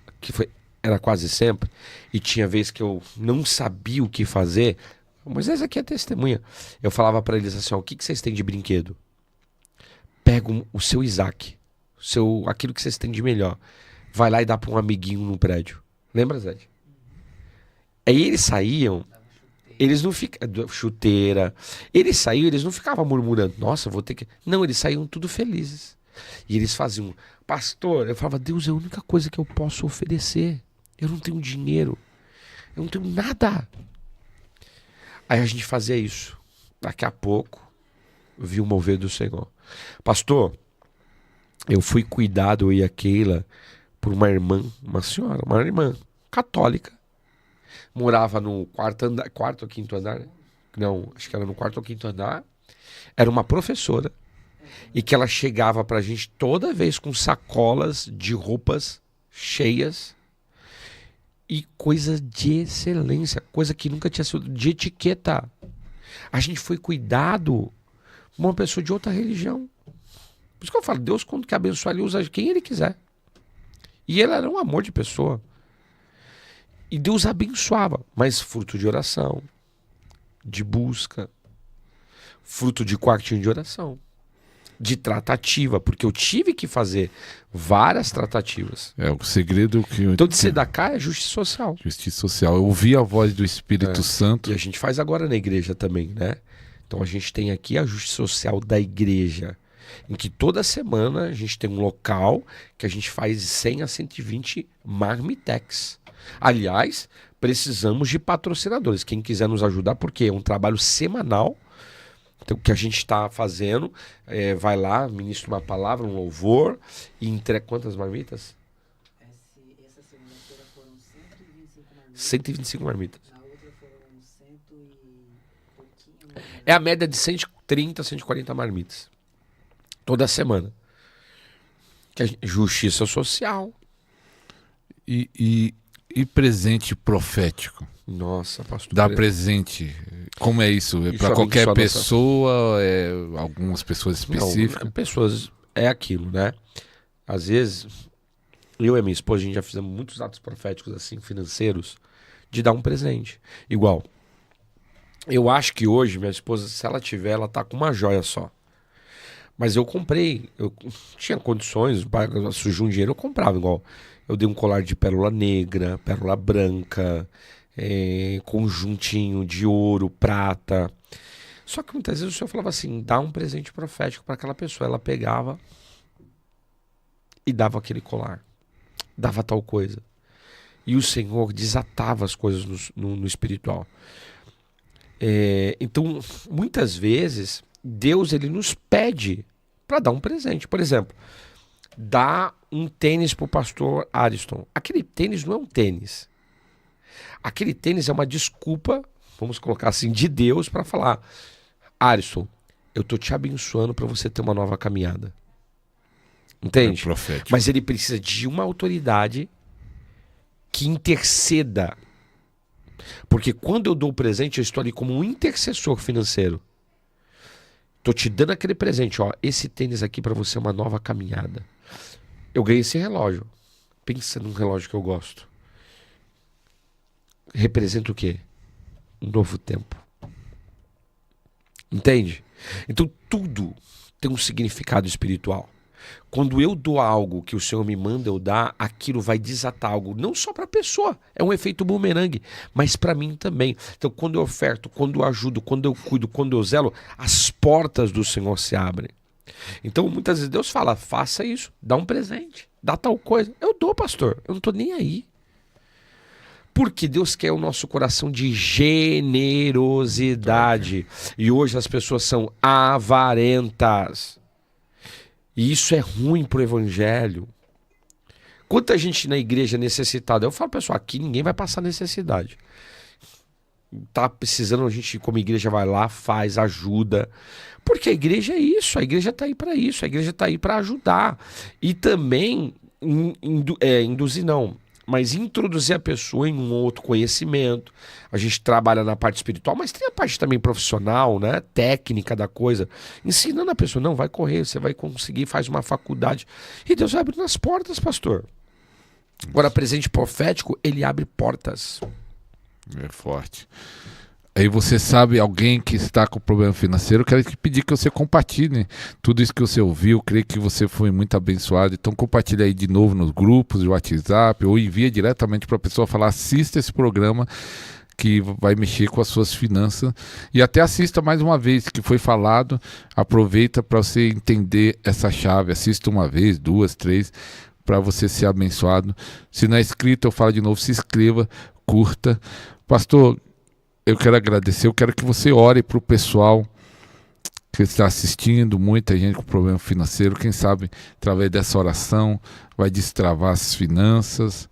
era quase sempre, e tinha vezes que eu não sabia o que fazer, mas essa aqui é testemunha. Eu falava para eles assim, ó, o que vocês têm de brinquedo? Pega o seu Isaac, aquilo que vocês têm de melhor. Vai lá e dá para um amiguinho no prédio. Lembra, Zé? Aí eles saíam, eles não ficavam... Chuteira. Eles saíam, eles não ficavam murmurando. Nossa, vou ter que... Não, eles saíam tudo felizes. E eles faziam... Pastor, eu falava, Deus é a única coisa que eu posso oferecer. Eu não tenho dinheiro. Eu não tenho nada. Aí a gente fazia isso. Daqui a pouco, vi o mover do Senhor. Pastor, eu fui cuidado, eu e a Keila, por uma irmã, uma irmã católica. Morava no quarto ou quinto andar. Não, acho que era no quarto ou quinto andar. Era uma professora. E que ela chegava pra gente toda vez com sacolas de roupas cheias. E coisa de excelência. Coisa que nunca tinha sido de etiqueta. A gente foi cuidado por uma pessoa de outra religião. Por isso que eu falo, Deus, quando quer abençoar, ele usa quem ele quiser. E ele era um amor de pessoa. E Deus abençoava, mas fruto de oração, de busca, fruto de quartinho de oração, de tratativa, porque eu tive que fazer várias tratativas. É o segredo que eu... Então, de Sedaká é justiça social. Justiça social. Eu ouvi a voz do Espírito Santo. E a gente faz agora na igreja também, né? Então a gente tem aqui a justiça social da igreja, em que toda semana a gente tem um local que a gente faz 100 a 120 marmitex. Aliás, precisamos de patrocinadores. Quem quiser nos ajudar, porque é um trabalho semanal. Então, o que a gente está fazendo, vai lá, ministra uma palavra, um louvor, e entrega quantas marmitas? Essa segunda-feira foram 125 marmitas. 125 marmitas. Na outra foram 100 e pouquinho. Né? É a média de 130, 140 marmitas. Toda semana. Justiça social. E presente profético? Nossa, pastor. Dar presente. Como é isso? É Isso para qualquer abençoa a pessoa? É algumas pessoas específicas? Não, pessoas, é aquilo, né? Às vezes, eu e a minha esposa, a gente já fizemos muitos atos proféticos assim, financeiros, de dar um presente. Igual, eu acho que hoje, minha esposa, se ela tiver, ela tá com uma joia só. Mas eu comprei, eu tinha condições, surgiu um dinheiro, eu comprava igual. Eu dei um colar de pérola negra, pérola branca, conjuntinho de ouro, prata. Só que muitas vezes o senhor falava assim, dá um presente profético para aquela pessoa. Ela pegava e dava aquele colar, dava tal coisa. E o Senhor desatava as coisas no espiritual. Então, muitas vezes, Deus ele nos pede para dar um presente. Por exemplo, dá um tênis para o pastor Ariston. Aquele tênis não é um tênis. Aquele tênis é uma desculpa, vamos colocar assim, de Deus para falar: Ariston, eu tô te abençoando para você ter uma nova caminhada. Entende? Profético. Mas ele precisa de uma autoridade que interceda. Porque quando eu dou o presente, eu estou ali como um intercessor financeiro. Tô te dando aquele presente, ó, esse tênis aqui para você é uma nova caminhada. Eu ganhei esse relógio. Pensa num relógio que eu gosto. Representa o quê? Um novo tempo. Entende? Então tudo tem um significado espiritual. Quando eu dou algo que o Senhor me manda eu dar, aquilo vai desatar algo, não só para a pessoa, é um efeito bumerangue, mas para mim também. Então quando eu oferto, quando eu ajudo, quando eu cuido, quando eu zelo, as portas do Senhor se abrem. Então muitas vezes Deus fala, faça isso, dá um presente, dá tal coisa. Eu dou, pastor, eu não estou nem aí. Porque Deus quer o nosso coração de generosidade. E hoje as pessoas são avarentas. E isso é ruim pro evangelho. Quanta gente na igreja necessitada. Eu falo, pessoal, aqui ninguém vai passar necessidade. Tá precisando, a gente como igreja vai lá, faz, ajuda. Porque a igreja é isso, a igreja tá aí para isso, a igreja tá aí para ajudar. E também, induzir não, mas introduzir a pessoa em um outro conhecimento. A gente trabalha na parte espiritual, mas tem a parte também profissional, né? Técnica da coisa. Ensinando a pessoa, não, vai correr, você vai conseguir, faz uma faculdade. E Deus vai abrindo as portas, pastor. Agora, presente profético, ele abre portas. É forte. Aí você sabe, alguém que está com problema financeiro, eu quero te pedir que você compartilhe tudo isso que você ouviu, creio que você foi muito abençoado, então compartilhe aí de novo nos grupos de WhatsApp, ou envia diretamente para a pessoa falar, assista esse programa que vai mexer com as suas finanças, e até assista mais uma vez, que foi falado, aproveita para você entender essa chave, assista uma vez, duas, três, para você ser abençoado. Se não é inscrito, eu falo de novo, se inscreva, curta. Pastor, eu quero agradecer, eu quero que você ore para o pessoal que está assistindo, muita gente com problema financeiro, quem sabe através dessa oração vai destravar as finanças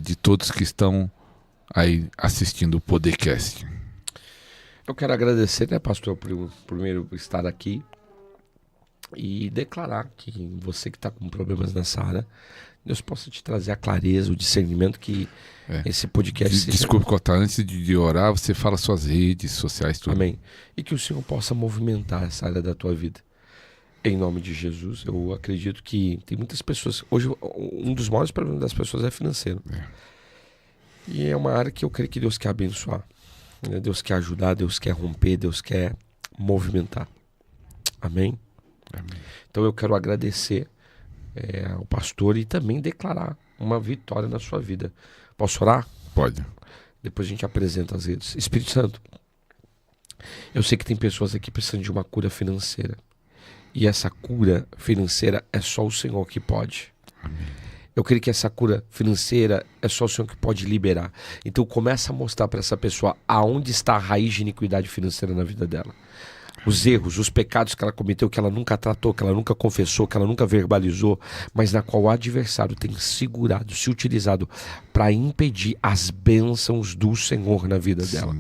de todos que estão aí assistindo o Podercast. Eu quero agradecer, né, pastor, por primeiro estar aqui e declarar que você que está com problemas nessa área, Deus possa te trazer a clareza, o discernimento que esse podcast... Desculpe cortar, antes de orar, você fala suas redes sociais, tudo. Amém. E que o Senhor possa movimentar essa área da tua vida. Em nome de Jesus, eu acredito que tem muitas pessoas... Hoje, um dos maiores problemas das pessoas é financeiro. E é uma área que eu creio que Deus quer abençoar. Né? Deus quer ajudar, Deus quer romper, Deus quer movimentar. Amém? Amém. Então eu quero agradecer ao pastor e também declarar uma vitória na sua vida. Posso orar? Pode. Depois a gente apresenta as redes. Espírito Santo, eu sei que tem pessoas aqui precisando de uma cura financeira. E essa cura financeira é só o Senhor que pode. Amém. Eu creio que essa cura financeira é só o Senhor que pode liberar. Então começa a mostrar para essa pessoa aonde está a raiz de iniquidade financeira na vida dela. Os erros, os pecados que ela cometeu, que ela nunca tratou, que ela nunca confessou, que ela nunca verbalizou, mas na qual o adversário tem segurado, se utilizado para impedir as bênçãos do Senhor na vida dela.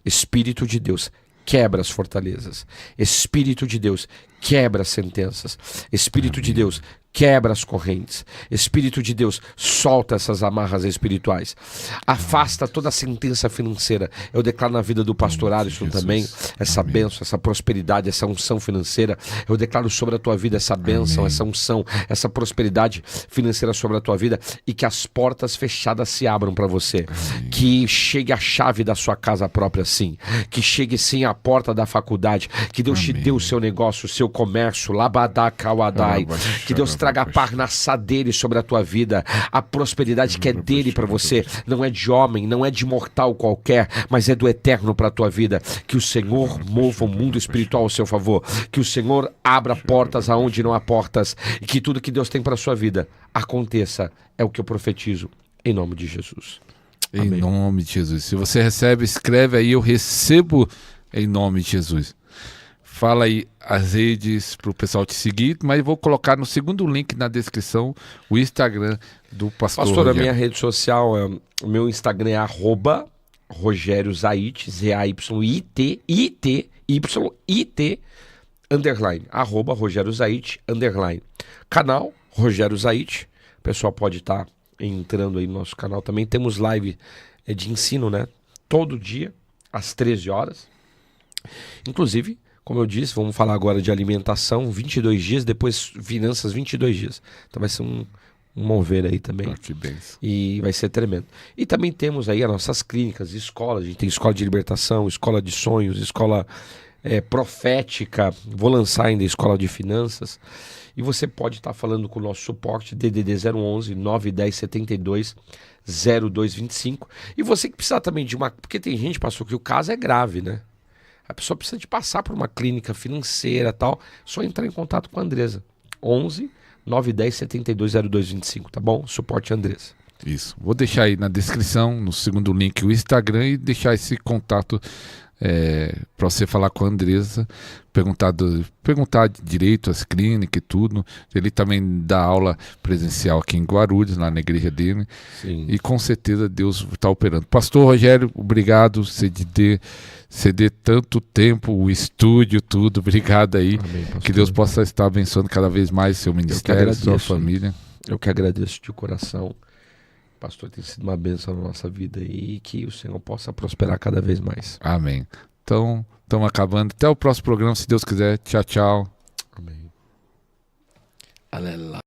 Espírito de Deus, quebra as fortalezas. Espírito de Deus, quebra as sentenças. Espírito de Deus, quebra as correntes. Espírito de Deus, solta essas amarras espirituais. Afasta toda a sentença financeira. Eu declaro na vida do pastor Alisson também essa bênção, essa prosperidade, essa unção financeira. Eu declaro sobre a tua vida essa bênção, essa unção, essa prosperidade financeira sobre a tua vida, e que as portas fechadas se abram para você. Que chegue a chave da sua casa própria, sim. Que chegue sim a porta da faculdade. Que Deus te dê o seu negócio, o seu comércio. Labadá, Kawadai. Que Deus traga a parnassá dele sobre a tua vida, a prosperidade que é dele para você, não é de homem, não é de mortal qualquer, mas é do eterno para a tua vida. Que o Senhor mova o mundo espiritual ao seu favor, que o Senhor abra portas aonde não há portas, e que tudo que Deus tem para a sua vida aconteça. É o que eu profetizo em nome de Jesus. Em Amém. nome de Jesus. Se você recebe, escreve aí, eu recebo em nome de Jesus. Fala aí as redes para o pessoal te seguir, mas eu vou colocar no segundo link na descrição o Instagram do pastor. Pastor, a Rogério. minha rede social, o meu Instagram é @RogérioZait, ZAYIT, underline, @RogérioZait, underline. Canal Rogério Zait, o pessoal pode estar entrando aí no nosso canal também. Temos live de ensino, né? Todo dia, às 13 horas. Inclusive, como eu disse, vamos falar agora de alimentação, 22 dias, depois finanças, 22 dias. Então vai ser um mover aí também. Ah, que bênção. E vai ser tremendo. E também temos aí as nossas clínicas, escolas. A gente tem escola de libertação, escola de sonhos, escola profética. Vou lançar ainda a escola de finanças. E você pode estar falando com o nosso suporte, DDD 011 910 72 0225. E você que precisa também de uma... Porque tem gente, pastor, que o caso é grave, né? A pessoa precisa de passar por uma clínica financeira e tal. Só entrar em contato com a Andresa. 11 910 72 0225, tá bom? Suporte Andresa. Isso. Vou deixar aí na descrição, no segundo link, o Instagram, e deixar esse contato para você falar com a Andresa, perguntar direito as clínicas e tudo. Ele também dá aula presencial aqui em Guarulhos, lá na igreja dele. Sim. E com certeza Deus está operando. Pastor Rogério, obrigado ceder tanto tempo, o estúdio, tudo. Obrigado aí. Amém, pastor. Que Deus possa estar abençoando cada vez mais seu ministério, sua agradeço. família. Eu que agradeço de coração. Pastor, tem sido uma bênção na nossa vida e que o Senhor possa prosperar cada vez mais. Amém. Então, estamos acabando. Até o próximo programa, se Deus quiser. Tchau, tchau. Amém. Aleluia.